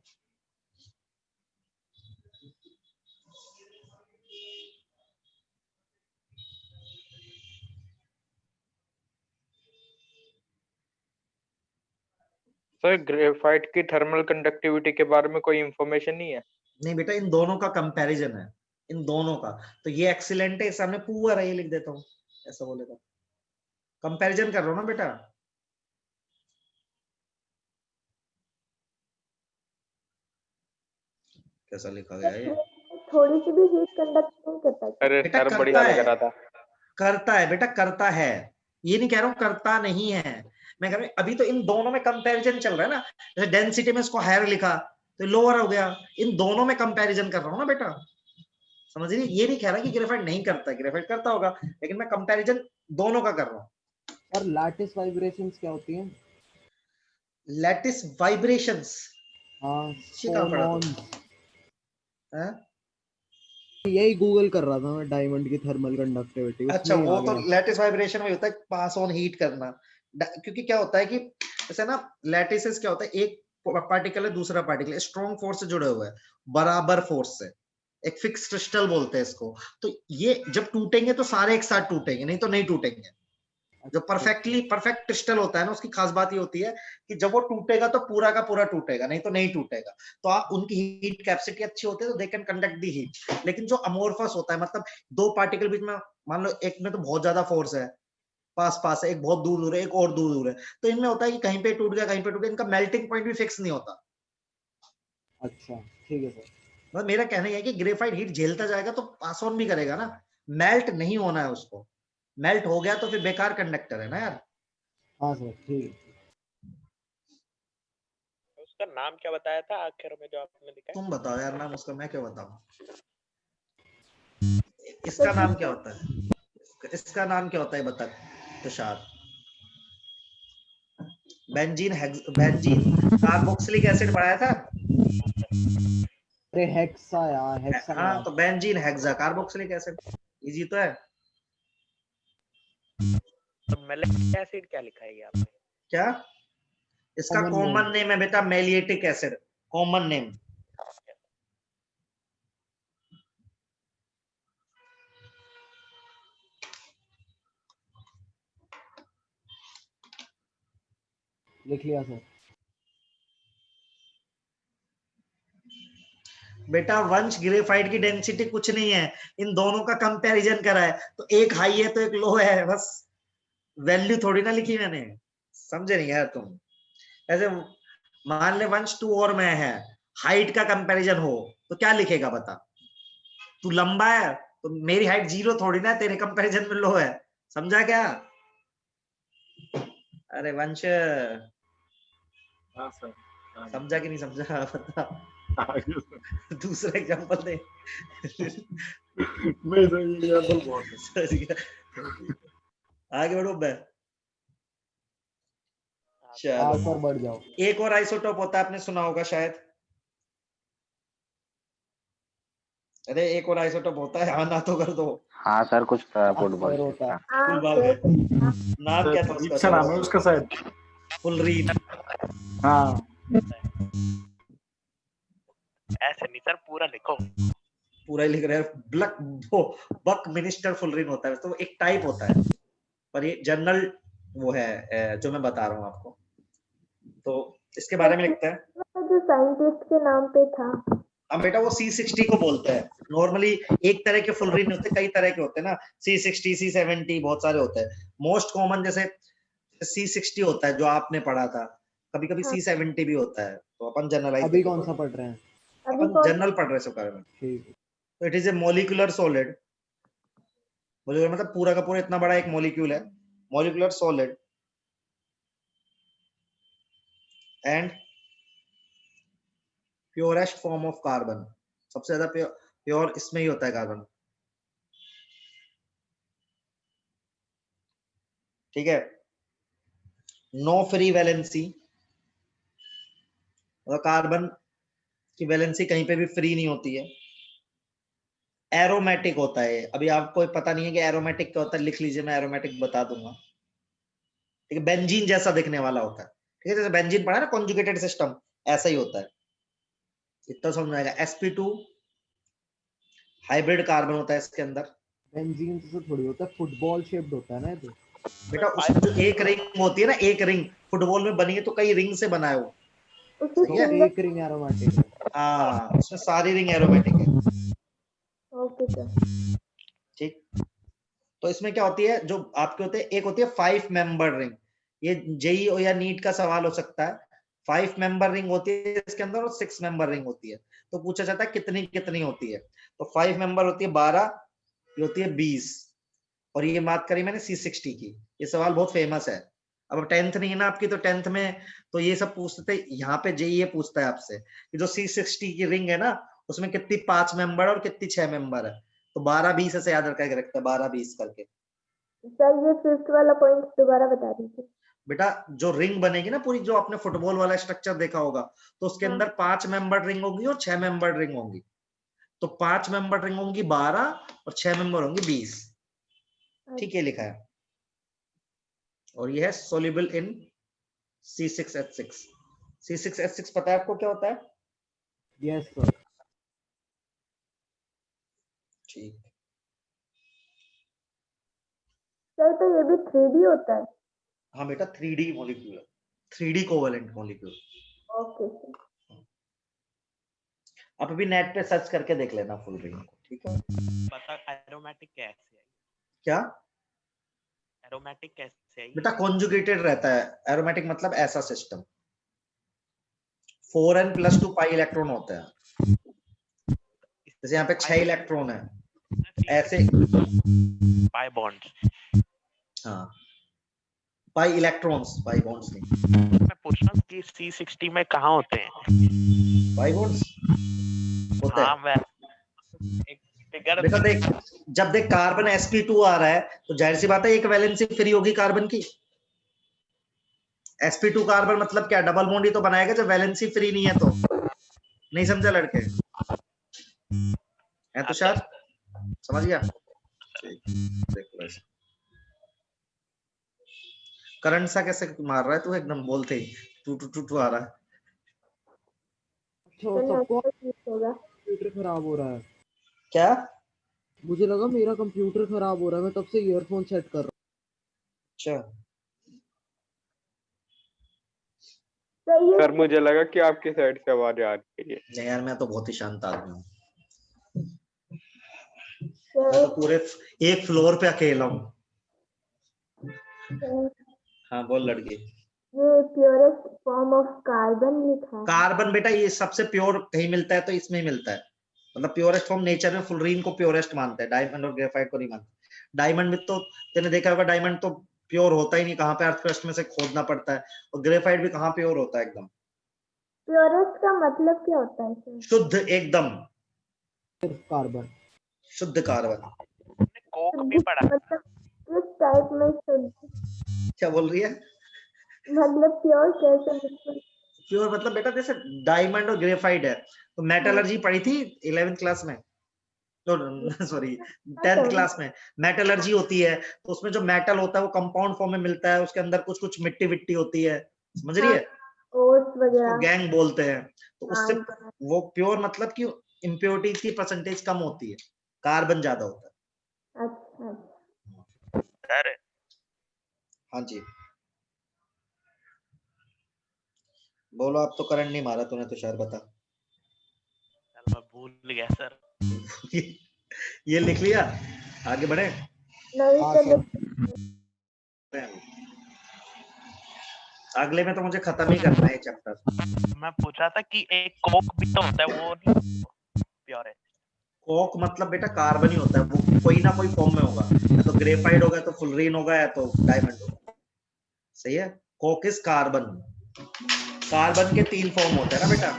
सर ग्रेफाइट की थर्मल कंडक्टिविटी के बारे में कोई इंफॉर्मेशन नहीं है? नहीं बेटा, इन दोनों का कंपैरिजन है, इन दोनों का। तो ये एक्सीलेंट है, सामने पूरा ये लिख देता हूँ, ऐसा बोलेगा। कंपैरिजन कर रहा हूँ ना बेटा। कैसा लिखा गया है? थोड़ी सी भी हीट कंडक्ट नहीं करता क्या? अरे बेटा सर करता बढ़िया लग है, रहा था। करता है बेटा, करता है। ये नहीं कह रहा हूँ करता नहीं है, मैं कह रहा हूँ अभी तो इन दोनों में कंपैरिजन चल रहा है ना। जैसे डेंसिटी में इसको हायर लिखा तो लोअर हो गया, इन दोनों में कंपैरिजन कर रहा हूँ ना बेटा, समझ रही? ये नहीं कह रहा कि ग्रेफाइट नहीं करता, ग्रेफाइट करता होगा, लेकिन मैं कंपैरिजन दोनों का कर रहा हूँ। और लैटिस वाइब्रेशंस क्या होती हैं? लैटिस वाइब्रेशंस, हाँ ये कहाँ पढ़ा फोनॉन। तुम? हैं? यही गूगल कर रहा था मैं, डायमंड की थर्मल कंडक्टिविटी, अच्छा, उसमें ही वो आ तो गया। लैटिस वाइब्रेशन में होता है पास ऑन हीट करना। क्योंकि क्या होता है कि जैसे ना लैटिसेस क्या होता है, एक पार्टिकल है दूसरा पार्टिकल स्ट्रॉन्ग फोर्स से जुड़े हुए हैं, बराबर फोर्स से, एक फिक्स क्रिस्टल बोलते हैं इसको। तो ये जब टूटेंगे तो सारे एक साथ टूटेंगे, नहीं तो नहीं टूटेंगे। जो परफेक्ट क्रिस्टल होता है ना, उसकी खास बात ये होती है कि जब वो टूटेगा तो पूरा का पूरा टूटेगा, नहीं तो नहीं टूटेगा। तो आप उनकी हीट कैपेसिटी अच्छी होती है तो they can conduct the heat. लेकिन जो अमोर्फस होता है, मतलब दो पार्टिकल बीच में, मान लो एक में तो बहुत ज्यादा फोर्स है, पास पास है, एक बहुत दूर दूर है, एक और दूर दूर है, तो इनमें होता है कि कहीं पे टूट गया कहीं पे टूट गया, इनका मेल्टिंग पॉइंट भी फिक्स नहीं होता। अच्छा ठीक है सर। मतलब मेरा कहना है कि ग्रेफाइट हीट झेलता जाएगा तो पास ऑन भी करेगा ना, मेल्ट नहीं होना है उसको। मेल्ट हो गया तो फिर बेकार कंडक्टर है ना यार। हाँ सर ठीक है। उसका नाम क्या बताया था आखिर में जो आपने लिखा है? तुम बताओ यार नाम उसका, मैं क्या बताऊं? इसका नाम क्या होता है? इसका नाम क्या होता है बता तुषार? बेंजीन कार्बोक्सिलिक एसिड पढ़ाया था। अरे हेक्सा यार, हेक्सा हाँ यार। तो benzene hexa carboxylic acid, easy तो है। तो मैलिक एसिड क्या लिखा है ये आपने? क्या? इसका Common कॉमन name। नेम है बेटा मेलिएटिक एसिड, कॉमन नेम। लिख लिया सर। बेटा वंश ग्रेफाइट की डेंसिटी कुछ नहीं है, इन दोनों का कंपैरिजन करा है, तो एक हाई है तो एक लो है, बस वैल्यू थोड़ी ना लिखी मैंने, समझे नहीं यार तुम। ऐसे मान ले वंश तू और मैं है, हाइट का कंपैरिजन हो तो क्या लिखेगा बता? तू लंबा है तो मेरी हाइट 0 थोड़ी ना है, तेरे कंपैरिजन में लो है, समझा क्या? अरे वंश हाँ सर। समझा कि नहीं समझा बता, आगे सर। दूसरा एग्जांपल दे। नहीं सर, ये एग्जांपल बहुत है। समझ गया? आगे बढ़ो बे। हाँ चलो सर बढ़ जाओ। एक और आइसोटोप होता है, आपने सुना होगा शायद। अरे एक और आइसोटोप होता है, हाँ ना तो कर दो। हाँ सर, कुछ फुटबॉल सर होता है। फुल बाल है। नाम क्या था प्रदीप उसका? से नाम है उसका शायद। फुलरीन। हाँ ऐसे नहीं सर, पूरा लिखो। पूरा ही लिख रहे हैं। ब्लक वो बक मिनिस्टर फुलरीन होता है, तो एक टाइप होता है, पर ये जनरल वो है जो मैं बता रहा हूँ आपको, तो इसके बारे में लिखता है। जो साइंटिस्ट के नाम पे था। अब बेटा वो C60 को बोलते हैं। नॉर्मली एक तरह के फुलरीन होते हैं, कई तरह के होते हैं ना, C60 C70 बहुत सारे होते हैं। मोस्ट कॉमन जैसे C60 होता है जो आपने पढ़ा था, कभी कभी C70 भी होता है, तो अपन जनरलाइज अभी कौन सा पढ़ रहे हैं? अपन जनरल पढ़ रहे हैं में। ठीक है। तो it is a molecular solid. Molecular मतलब पूरा का पूरा इतना बड़ा एक मॉलिक्यूल है, molecular solid, and purest form of carbon. सबसे ज्यादा प्योर इसमें ही होता है कार्बन, ठीक है। नो फ्री वैलेंसी, मतलब कार्बन की वैलेंसी कहीं पे भी फ्री नहीं होती है। एरोमेटिक होता है, अभी आपको पता नहीं है कि एरोमेटिक क्या होता है, लिख लीजिए, मैं एरोमेटिक बता दूंगा। ठीक है, बेंजीन जैसा दिखने वाला होता है, ठीक है, जैसे बेंजीन पढ़ा है ना, कॉन्जुगेटेड सिस्टम, ऐसा ही होता है, इतना समझ में आएगा। sp2 हाइब्रिड कार्बन होता है इसके अंदर। बेंजीन तो थोड़ी होता है, फुटबॉल शेप्ड होता है ना ये तो। बेटा उसमें जो एक रिंग होती है ना, एक रिंग फुटबॉल में बनी है तो कई रिंग से बना है वो, सही है। एक रिंग एरोमेटिक है। हाँ उसमें सारी रिंग एरोमेटिक है। Okay sir. ठीक, तो इसमें क्या होती है, जो आपके होते हैं, एक होती है 5 मेंबर रिंग, ये जेई या नीट का सवाल हो सकता है। 5 मेंबर रिंग होती है इसके अंदर, और 6 मेंबर रिंग होती है, तो पूछा जाता है कितनी कितनी होती है। तो 5 मेंबर होती है 12, ये होती है 20, और ये बात करी मैंने C60 की। ये सवाल बहुत फेमस है। अब 10th नहीं है ना आपकी, तो 10th में तो ये सब पूछते थे, यहाँ पे जेई ये पूछता है आपसे कि जो C60 की रिंग है ना, उसमें कितनी 5 मेंबर और कितनी 6 मेंबर है, तो 12-20 ऐसे याद रखा रखता है, 12-20 करके। सर ये फिफ्थ वाला पॉइंट दोबारा बता दीजिए। बेटा जो रिंग बनेगी ना पूरी, जो आपने फुटबॉल वाला स्ट्रक्चर देखा होगा, तो उसके अंदर 5 मेंबर रिंग होगी और 6 मेंबर रिंग होंगी। तो 5 मेंबर रिंग होंगी 12 और 6 मेंबर होंगी 20, ठीक है, लिखा है। और ये है सोल्यूबल इन C6H6। C6H6 पता है आपको क्या होता है? Yes sir. ठीक, सर तो ये भी 3D होता है? हाँ बेटा 3D molecule, 3D covalent molecule. Okay sir. आप अभी नेट पे सर्च करके देख लेना फुल रिंग को, ठीक है। पता एरोमेटिक कैसे है? क्या एरोमेटिक कैसे है? बेटा कॉन्जुगेटेड रहता है, एरोमेटिक मतलब ऐसा सिस्टम, 4n+2 पाई इलेक्ट्रॉन होते हैं, जैसे यहाँ पे 6 इलेक्ट्रॉन है ऐसे, पाई बॉन्ड। हाँ पाई इलेक्ट्रॉन्स, पाई बॉन्ड्स नहीं। मैं पूछ रहा हूँ कि C60 में कहाँ होते हैं पाई बॉन्ड्स? होते हाँ हैं मैं एक फिगर बेटा देख, जब देख कार्बन sp2 आ रहा है तो जाहिर सी बात है एक वैलेंसी फ्री होगी कार्बन की। sp2 कार्बन मतलब क्या, डबल बॉन्ड ही तो बनाएगा जब वैलेंसी फ्री नहीं है तो। नहीं समझा लड़के? है तुषार, समझ गया? ठीक, देखो ऐसे करंट सा कैसे मार रहा है तू, एकदम बोलते ही टू टू टू टू आ रहा है। अच्छा सबको होगा। कंप्यूटर खराब हो रहा है। क्या? मुझे लगा मेरा कंप्यूटर खराब हो रहा है, मैं तब से ईयरफोन सेट कर रहा अच्छा सर मुझे लगा कि आपकी साइड से आवाज आ रही है। नहीं यार, मैं तो बहुत ही शांत आदमी हूँ। मैं तो पूरे एक फ्लोर पे अकेला हूँ। हाँ बोल लड़की। ये प्योरेस्ट फॉर्म ऑफ कार्बन लिखा है। कार्बन बेटा ये सबसे प्योर कहीं मिलता है तो इसमें ही मिलता है। मतलब प्योरेस्ट फॉर्म नेचर में फुलरीन को प्योरेस्ट मानते हैं, डायमंड और ग्रेफाइट को नहीं मानते। डायमंड में तो तेने देखा होगा, डायमंड तो प्योर होता ही नहीं, कहाँ पे अर्थ क्रस्ट में से खोदना पड़ता है। और ग्रेफाइट भी कहाँ प्योर होता है एकदम प्योरेस्ट का मतलब क्या होता है सर? शुद्ध, एकदम कार्बन। शुद्ध कार्बन। कोक भी पढ़ा। मतलब किस टाइप में शुद्ध? क्या बोल रही है? मतलब प्योर कैसे बिल्कुल? प्योर मतलब बेटा जैसे डायमंड और ग्रेफाइट है तो मेटलर्जी पढ़ी थी 11th क्लास में, तो सॉरी 10th क्लास में। मेटलर्जी होती है तो उसमें जो मेटल होता है वो कंपाउंड फॉर्म में मिलता है, उसके अंदर कुछ कुछ मिट्टी विट्टी होती है, समझ रही है? ओट्स उसको वगैरह। गैंग बोलते हैं। तो उससे हाँ, वो प्योर मतलब कि इम्प्योरिटीज की परसेंटेज कम होती है, कार्बन ज्यादा होता है। अच्छा। सर हाँ जी बोलो। आप तो करंट नहीं मारा तूने तो शायद, बता। मैं भूल गया सर। ये लिख लिया, आगे बढ़े। नहीं हाँ सर। सर। अगले में तो मुझे खत्म ही करना है चैप्टर। मैं पूछा था कि एक कोक भी तो होता है, वो नहीं प्योर है। कोक मतलब बेटा कार्बन ही होता है, वो कोई ना कोई फॉर्म में होगा, या तो ग्रेफाइट होगा, तो फुलरीन होगा, या तो डायमंड होगा। सही है। Coke is carbon. कार्बन के 3 फॉर्म होते हैं ना बेटा।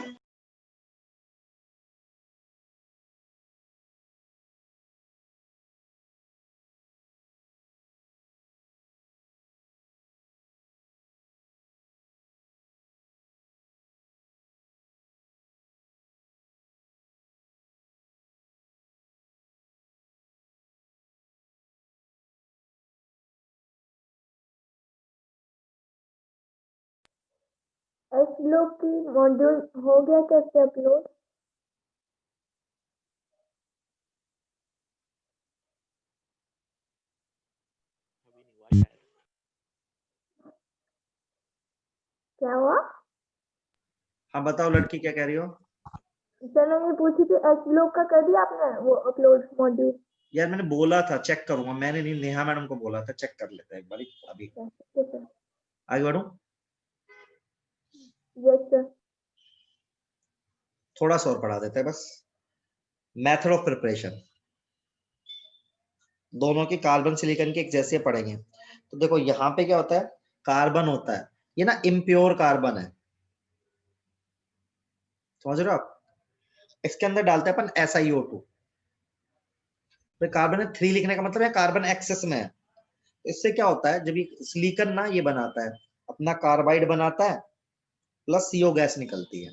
एस ब्लॉक की मॉड्यूल हो गया कैसे अपलोड? अभी नहीं हुआ शायद। क्या हुआ? हाँ बताओ लड़की, क्या कह रही हो? सर मैं ये पूछी थी, एस ब्लॉक का कर दिया आपने वो अपलोड मॉड्यूल? यार मैंने बोला था चेक करूंगा, मैंने नहीं, नेहा मैडम को बोला था, चेक कर लेते हैं एक बार अभी। ठीक है सर। आगे बढ़ूं? Yes sir. थोड़ा सा और पढ़ा देते हैं बस। मेथड ऑफ प्रिपरेशन, दोनों की कार्बन सिलिकॉन की एक जैसे पढ़ेंगे। तो देखो यहाँ पे क्या होता है, कार्बन होता है, ये ना इम्प्योर कार्बन है, समझ रहे हो आप? इसके अंदर डालते हैं अपन SiO2। तो कार्बन 3 लिखने का मतलब है कार्बन एक्सेस में है। इससे क्या होता है, जब ये सिलिकॉन ना ये बनाता है, अपना कार्बाइड बनाता है, प्लस CO गैस निकलती है।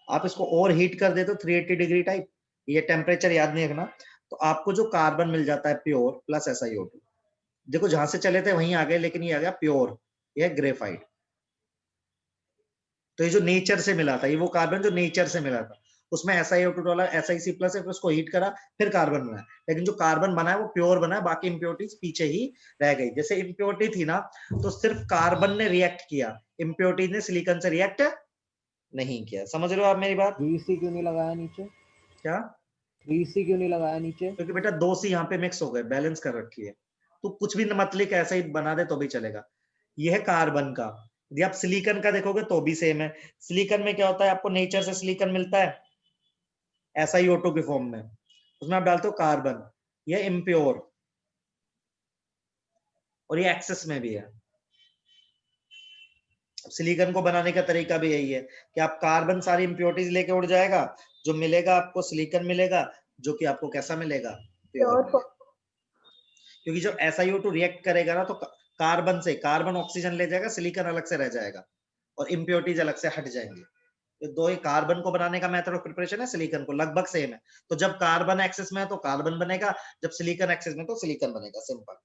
आप इसको और हीट कर देते हो 380 डिग्री टाइप, ये टेम्परेचर याद नहीं रखना, तो आपको जो कार्बन मिल जाता है प्योर प्लस SiO2। देखो जहां से चले थे वहीं आ गए, लेकिन ये आ गया प्योर, ये ग्रेफाइट। तो ये जो नेचर से मिला था, ये वो कार्बन जो नेचर से मिला था, उसमें SiO2 डाला, SiC प्लस है, फिर उसको हीट करा, फिर कार्बन बना। लेकिन जो कार्बन बना है वो प्योर बना है, बाकी इंप्योरिटीज पीछे ही रह गई। जैसे इंप्योरिटी थी ना, तो सिर्फ कार्बन ने रिएक्ट किया, इंप्योरिटीज ने सिलिकॉन से रिएक्ट नहीं किया। समझ रहे हो आप मेरी बात? 3C क्यों नहीं लगाया नीचे? क्या? 3C क्यों नहीं लगाया नीचे? क्योंकि बेटा 2C यहाँ पे मिक्स हो गए, बैलेंस कर रखी है। तो कुछ भी मत लिख, ऐसा ही बना दे तो भी चलेगा। ये है कार्बन का। यदि आप सिलिकॉन का देखोगे तो भी सेम है। सिलिकॉन में क्या होता है, आपको नेचर से सिलिकॉन मिलता है SiO2 के फॉर्म में, उसमें आप डालते हो कार्बन, ये इम्प्योर, और ये एक्सेस में भी है। सिलिकॉन को बनाने का तरीका भी यही है कि आप कार्बन सारी इंप्योरिटीज लेके उड़ जाएगा, जो मिलेगा आपको सिलिकॉन मिलेगा, जो कि आपको कैसा मिलेगा, प्योर मिलेगा। क्योंकि जब SiO2 रिएक्ट करेगा ना, तो कार्बन से कार्बन ऑक्सीजन ले जाएगा, सिलिकॉन अलग से रह जाएगा, और इंप्योरिटीज अलग से हट जाएंगे। ये दो ही कार्बन को बनाने का मेथड ऑफ प्रिपरेशन है, सिलिकॉन को लगभग सेम है। तो जब कार्बन एक्सेस में है तो कार्बन बनेगा, जब सिलिकॉन एक्सेस में तो सिलिकॉन बनेगा, सिंपल।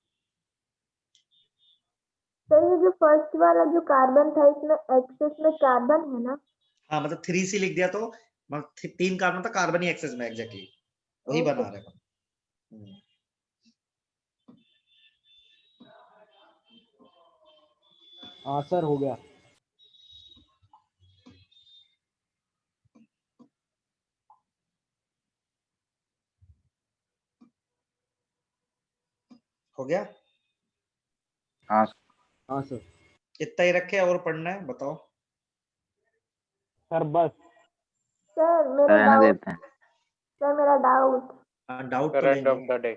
तो ये जो फर्स्ट वाला जो कार्बन था, इसमें एक्सेस में कार्बन है ना? हाँ मतलब 3C लिख दिया तो 3 कार्बन था, कार्बन ही एक्सेस में, एग्जैक्टली वही बना रहे हैं। हाँ सर हो गया। हो गया? हाँ हाँ सर। इतना ही रखे और पढ़ना है? बताओ। सर बस रहने देते हैं। डाउट तो करंट लेंगे। Of the day.